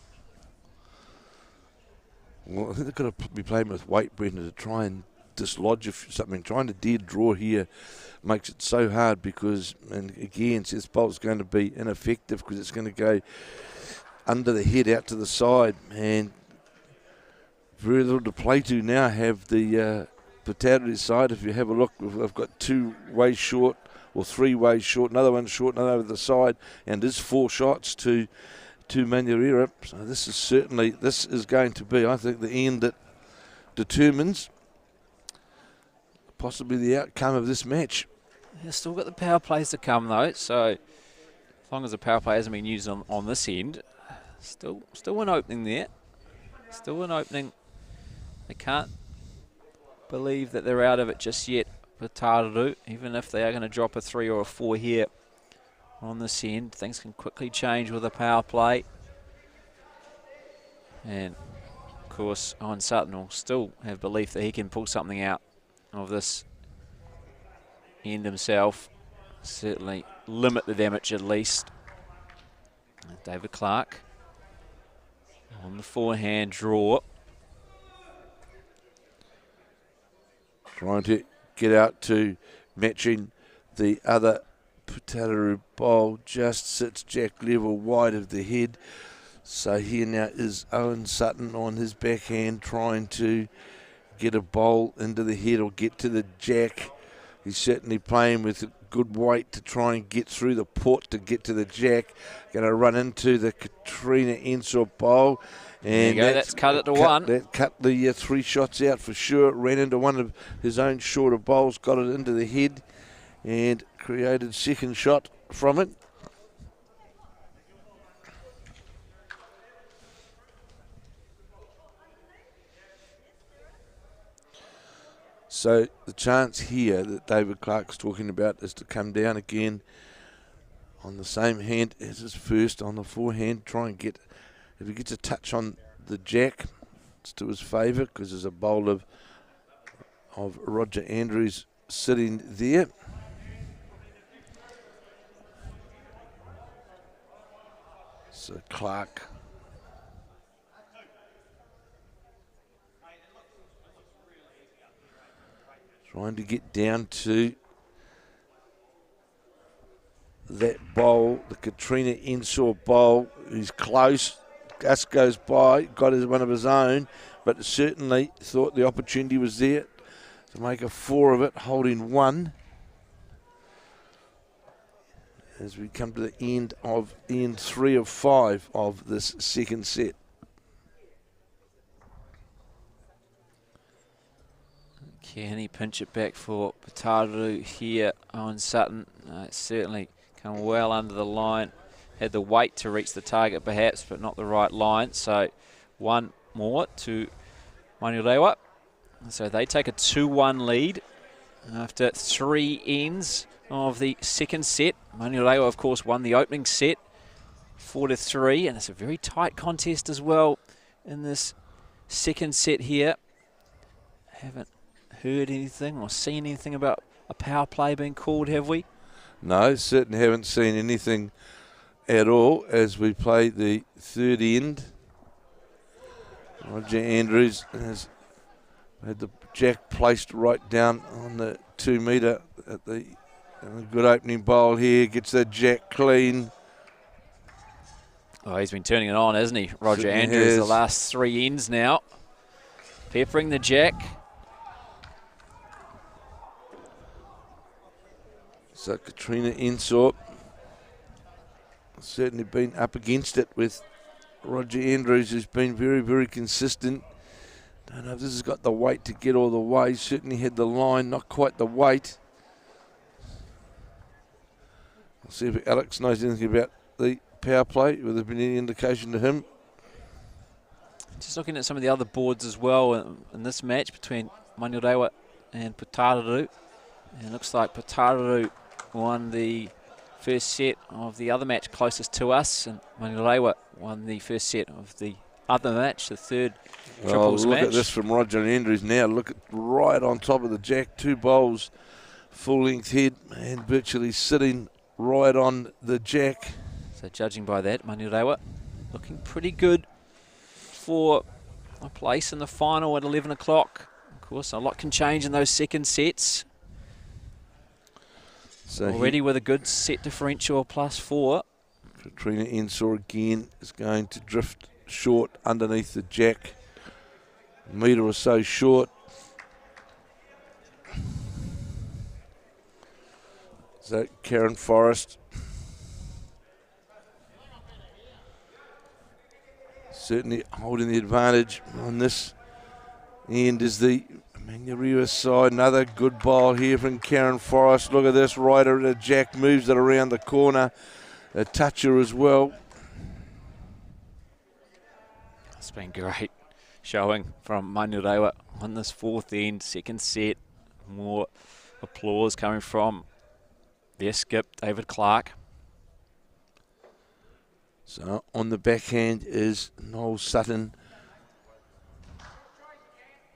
Well, I think they've got to be playing with weight, Brendan, to try and dislodge something. Trying to dead draw here makes it so hard because, and again, this bowl's going to be ineffective because it's going to go under the head out to the side, and very little to play to now. Have the Putaruru side. If you have a look, I've got 2 ways short or 3 ways short, another one short, another over the side, and there's 4 shots to Manurewa. So this is going to be, I think, the end that determines possibly the outcome of this match. They've still got the power plays to come though, so as long as the power play hasn't been used on this end, still an opening there. Still an opening. They can't believe that they're out of it just yet, Putaruru. Even if they are going to drop a 3 or a 4 here on this end, things can quickly change with a power play. And of course, Owen Sutton will still have belief that he can pull something out of this end himself. Certainly limit the damage at least. David Clark on the forehand draw. Trying to get out to matching the other Putaruru bowl just sits jack level wide of the head. So here now is Owen Sutton on his backhand trying to get a bowl into the head or get to the jack. He's certainly playing with good weight to try and get through the port to get to the jack. Going to run into the Katrina Ensor bowl. And that's cut it to one. That cut the 3 shots out for sure. Ran into one of his own shorter bowls, got it into the head and created second shot from it. So the chance here that David Clark's talking about is to come down again on the same hand as his first, on the forehand, try and get, if he gets a touch on the jack, it's to his favour because there's a bowl of Roger Andrews sitting there. So Clark trying to get down to that bowl, the Katrina Ensor bowl. He's close. Gus goes by, got one of his own, but certainly thought the opportunity was there to make a 4 of it, holding 1. As we come to the end 3 of 5 of this second set. Can he pinch it back for Putaruru here? Owen Sutton certainly come well under the line. Had the weight to reach the target perhaps, but not the right line. So 1 more to Manurewa. So they take a 2-1 lead after 3 ends of the second set. Manurewa, of course, won the opening set 4-3, and it's a very tight contest as well in this second set here. Haven't heard anything or seen anything about a power play being called, have we? No, certainly haven't seen anything at all as we play the third end. Roger Andrews has had the jack placed right down on the 2 metre at the good opening bowl here, gets the jack clean. Oh, he's been turning it on, hasn't he, Roger Andrews, the last 3 ends now. Peppering the jack. So Katrina Ensor certainly been up against it with Roger Andrews, who's been very, very consistent. Don't know if this has got the weight to get all the way. Certainly had the line, not quite the weight. I'll see if Alex knows anything about the power play, whether there's been any indication to him. Just looking at some of the other boards as well in this match between Manurewa and Putaruru. And it looks like Putaruru won the first set of the other match closest to us, and Manurewa won the first set of the other match, the third triples match. Look at this from Roger Andrews now. Look at right on top of the jack, 2 bowls, full length head, and virtually sitting right on the jack. So judging by that, Manurewa looking pretty good for a place in the final at 11 o'clock. Of course, a lot can change in those second sets. So already with a good set differential +4. Katrina Ensor again is going to drift short underneath the jack. A metre or so short. So Karen Forrest certainly holding the advantage on this end is the Manurewa side. Another good ball here from Karen Forrest. Look at this, right at the jack, moves it around the corner. A toucher as well. It's been great showing from Manurewa on this fourth end, second set. More applause coming from their skip, David Clark. So on the backhand is Noel Sutton,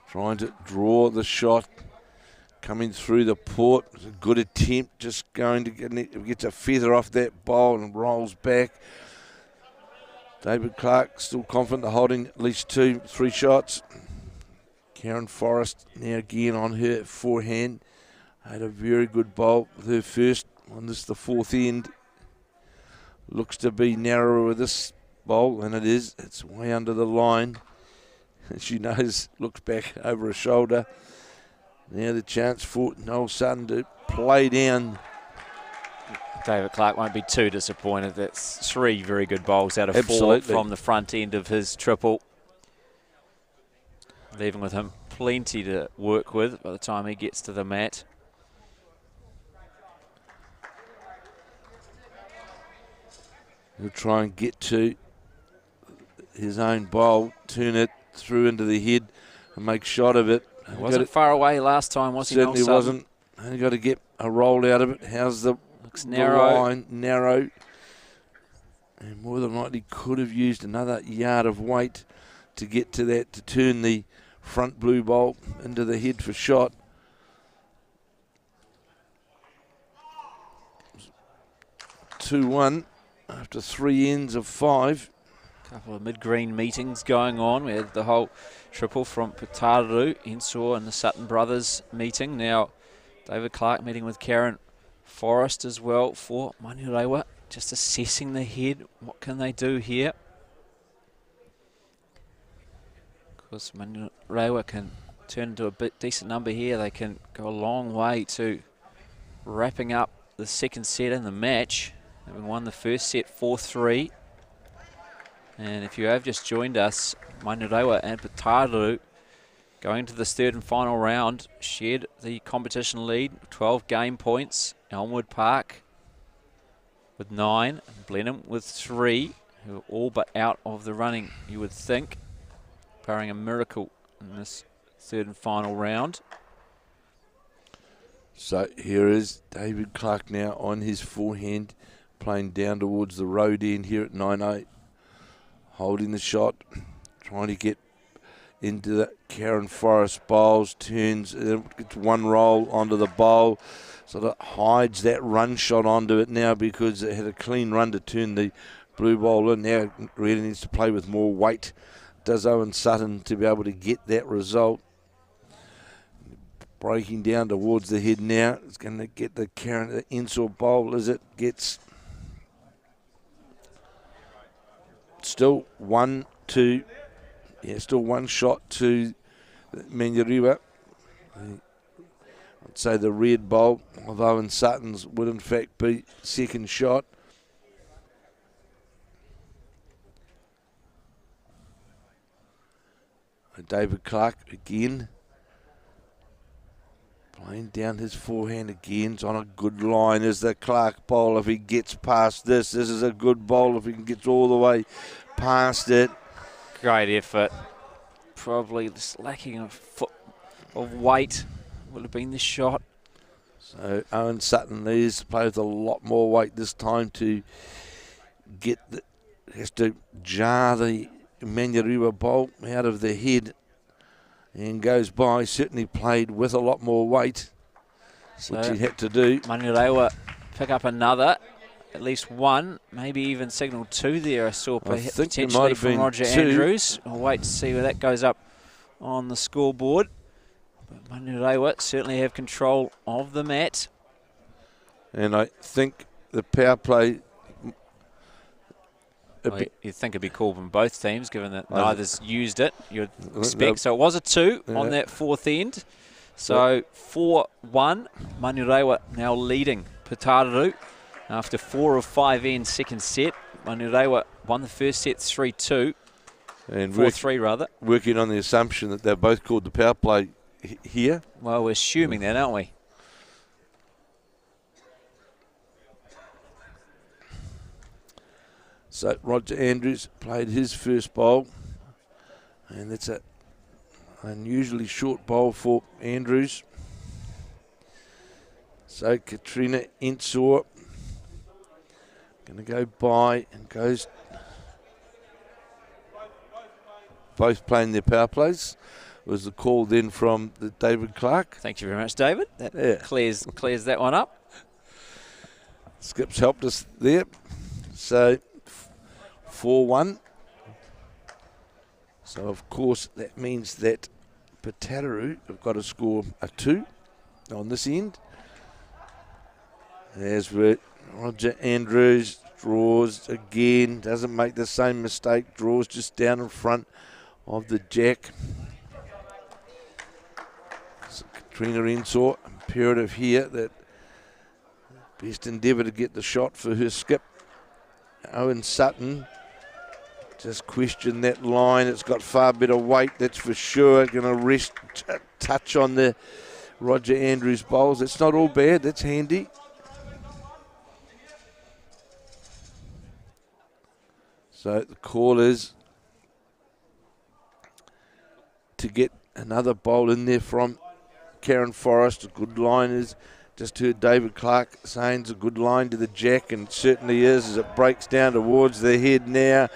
trying to draw the shot, coming through the port. It was a good attempt, just going to gets a feather off that bowl and rolls back. David Clark still confident of holding at least 2-3 shots. Karen Forrest now again on her forehand. Had a very good bowl with her first, on this, the fourth end. Looks to be narrower with this bowl, and it is. It's way under the line. And she knows, looks back over her shoulder. Now the chance for Noel Sutton to play down. David Clark won't be too disappointed. That's 3 very good bowls out of Absolutely. 4 from the front end of his triple. Leaving with him plenty to work with by the time he gets to the mat. He'll try and get to his own bowl, turn it through into the head and make shot of it. He wasn't far away last time, was he? Certainly wasn't. Only got to get a roll out of it. How's the, line? Narrow. And more than likely could have used another yard of weight to get to that, to turn the front blue bowl into the head for shot. (2-1) after 3 ends of 5. Couple of mid-green meetings going on. We had the whole triple from Putaruru, Ensor and the Sutton brothers meeting. Now David Clark meeting with Karen Forrest as well for Manurewa. Just assessing the head. What can they do here? Of course, Manurewa can turn into a bit decent number here. They can go a long way to wrapping up the second set in the match. Having won the first set 4-3. And if you have just joined us, Manurewa and Putaruru going to this third and final round shared the competition lead, 12 game points. Elmwood Park with 9, and Blenheim with 3, who are all but out of the running, you would think, barring a miracle in this third and final round. So here is David Clark now on his forehand, playing down towards the road end here at 9-8. Holding the shot, trying to get into the Karen Forrest bowls, turns, gets one roll onto the bowl, sort of hides that run shot onto it now because it had a clean run to turn the blue bowl in. Now it really needs to play with more weight, does Owen Sutton, to be able to get that result. Breaking down towards the head now, it's going to get the Karen, the Ensor bowl as it gets. Still 1-2. Yeah, still one shot to Manurewa. I'd say the red bowl of Owen Sutton's would in fact be second shot. And David Clark again. Playing down his forehand again. It's on a good line as the Clark bowl. If he gets past this is a good bowl. If he can get all the way past it. Great effort. Probably just lacking a foot of weight would have been the shot. So Owen Sutton needs to play with a lot more weight this time to get the, has to jar the Manurewa bowl out of the head. And goes by, certainly played with a lot more weight, so which he had to do. Manurewa pick up another, at least one, maybe even signal 2 there. I saw potentially from Roger 2. Andrews. I'll wait to see where that goes up on the scoreboard. But Manurewa certainly have control of the mat. And I think the power play... You'd think it'd be called from both teams, given that neither's used it, you'd expect. So it was a 2 on that fourth end. So 4-1, Manurewa now leading Putaruru after 4 of 5 ends second set. Manurewa won the first set 3-2, and 4-3 rather. Working on the assumption that they're both called the power play here. Well, we're assuming that, aren't we? So Roger Andrews played his first bowl, and that's an unusually short bowl for Andrews. So Katrina Ensor going to go by and goes, both playing their power plays. Was the call then from the David Clark. Thank you very much, David. That clears that one up. Skip's helped us there. So 4-1. So, of course, that means that Putaruru have got to score a 2 on this end. As with Roger Andrews, draws again, doesn't make the same mistake, draws just down in front of the jack. So Katrina Ensor, imperative here that best endeavour to get the shot for her skip. Owen Sutton, just question that line. It's got far better weight, that's for sure. Going to rest a touch on the Roger Andrews bowls. That's not all bad, that's handy. So the call is to get another bowl in there from Karen Forrest. A good line is, just heard David Clark saying it's a good line to the jack, and it certainly is as it breaks down towards the head now.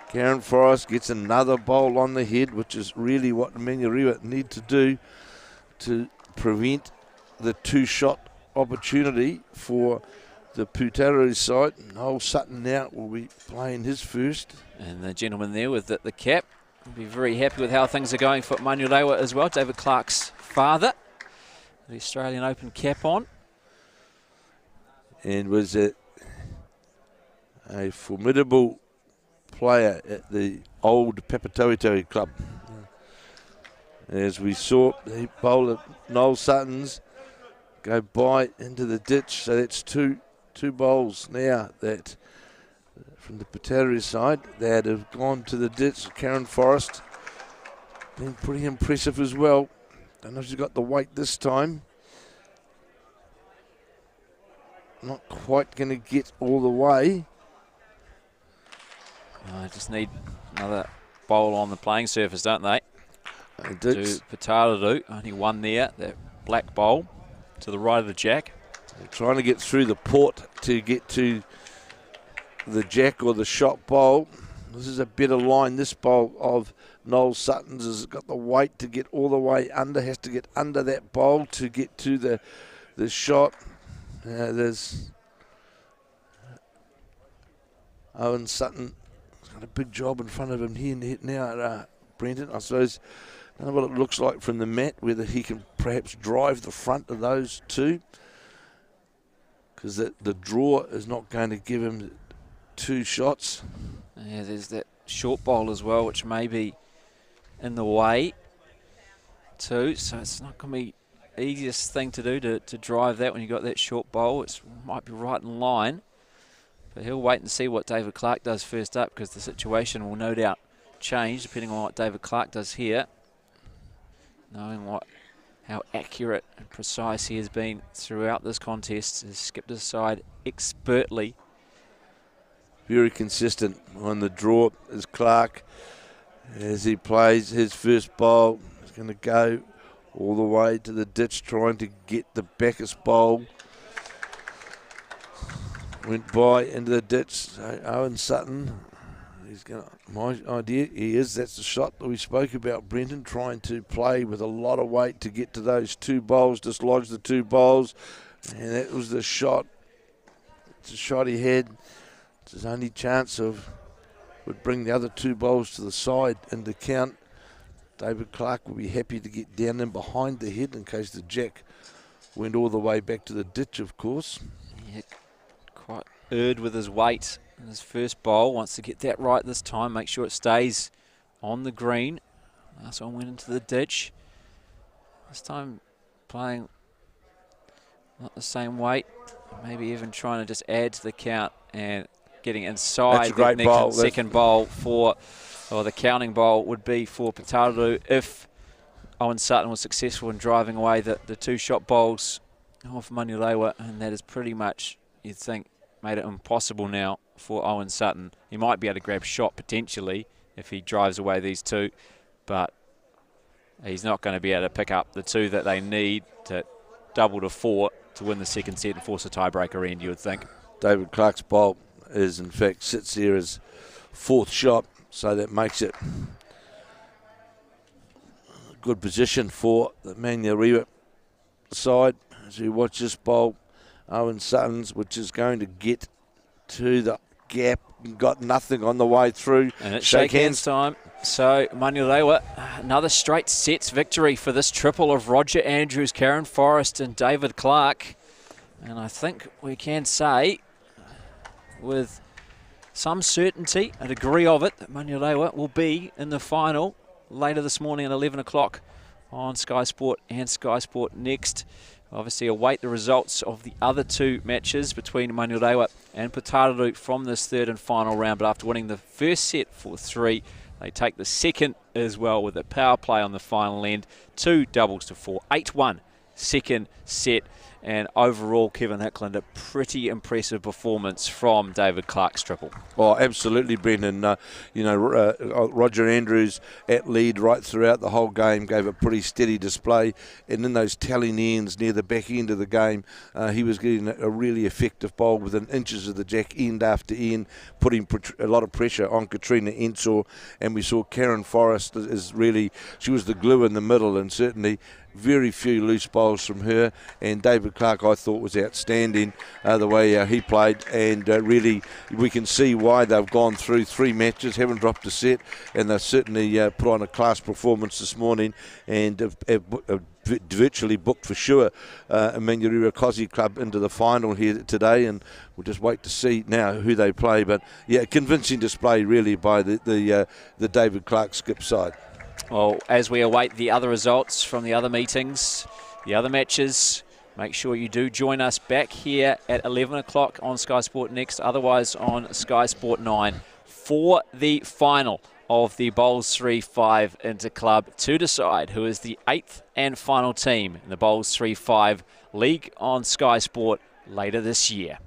Karen Forrest gets another bowl on the head, which is really what Manurewa need to do to prevent the two-shot opportunity for the Putaruru side. Noel Sutton now will be playing his first. And the gentleman there with the cap will be very happy with how things are going for Manurewa as well. David Clark's father, the Australian Open cap on. And was a formidable player at the old Papatoetoe club. As we saw the bowler Noel Sutton's go by into the ditch, so that's two bowls now that from the Putaruru side that have gone to the ditch. Karen Forrest been pretty impressive as well. Don't know if she's got the weight this time. Not quite going to get all the way. I just need another bowl on the playing surface, don't they? They do. Putaruru, only one there, that black bowl to the right of the jack. They're trying to get through the port to get to the jack or the shot bowl. This is a better line. This bowl of Noel Sutton's has got the weight to get all the way under, has to get under that bowl to get to the shot. There's Owen Sutton. He's got a big job in front of him here now, Brenton. I suppose I don't know what it looks like from the mat, whether he can perhaps drive the front of those two, because the draw is not going to give him two shots. Yeah, there's that short bowl as well, which may be in the way too, so it's not going to be easiest thing to do to drive that when you got that short bowl. It might be right in line, but he'll wait and see what David Clark does first up, because the situation will no doubt change depending on what David Clark does here, knowing how accurate and precise he has been throughout this contest. Has skipped his side expertly. Very consistent on the draw is Clark as he plays his first bowl. He's going to go all the way to the ditch trying to get the Bacchus bowl. Went by into the ditch. So Owen Sutton, he's going to, my idea, that's the shot that we spoke about, Brenton, trying to play with a lot of weight to get to those two bowls, dislodge the two bowls, and that was the shot. It's a shot he had. It's his only chance would bring the other two bowls to the side into count. David Clark will be happy to get down in behind the head in case the jack went all the way back to the ditch, of course. Yeah, quite erred with his weight in his first bowl. Wants to get that right this time, make sure it stays on the green. Last one went into the ditch. This time playing not the same weight, maybe even trying to just add to the count and getting inside the next second bowl or the counting bowl would be for Putaruru if Owen Sutton was successful in driving away the two-shot bowls off Manurewa, and that is pretty much, you'd think, made it impossible now for Owen Sutton. He might be able to grab shot potentially if he drives away these two, but he's not going to be able to pick up the two that they need to double to 4 to win the second set and force a tiebreaker end, you would think. David Clark's bowl is, in fact, sits there as fourth shot, so that makes it a good position for the Manurewa side. As we watch this bowl, Owen Sutton's, which is going to get to the gap, got nothing on the way through. And it's shake hands time. So Manurewa, another straight sets victory for this triple of Roger Andrews, Karen Forrest and David Clark. And I think we can say with some certainty, a degree of it, that Manurewa will be in the final later this morning at 11 o'clock on Sky Sport and Sky Sport Next. Obviously await the results of the other two matches between Manurewa and Putaruru from this third and final round. But after winning the first set 4-3, they take the second as well with a power play on the final end. 2 doubles to 4, 8-1 second set. And overall, Kevin Hickland, a pretty impressive performance from David Clark's triple. Oh, absolutely, Brendan. Roger Andrews at lead right throughout the whole game, gave a pretty steady display. And in those telling ends near the back end of the game, he was getting a really effective bowl within inches of the jack, end after end, putting a lot of pressure on Katrina Ensor. And we saw Karen Forrest she was the glue in the middle, and certainly very few loose bowls from her. And David Clark, I thought, was outstanding the way he played, and really we can see why they've gone through 3 matches, haven't dropped a set, and they've certainly put on a class performance this morning, and virtually booked for sure a Manurewa Cosi Club into the final here today, and we'll just wait to see now who they play. But yeah, convincing display really by the David Clark skip side. Well, as we await the other results from the other meetings, the other matches, make sure you do join us back here at 11 o'clock on Sky Sport Next, otherwise on Sky Sport 9 for the final of the Bowls3Five Interclub to decide who is the 8th and final team in the Bowls3Five League on Sky Sport later this year.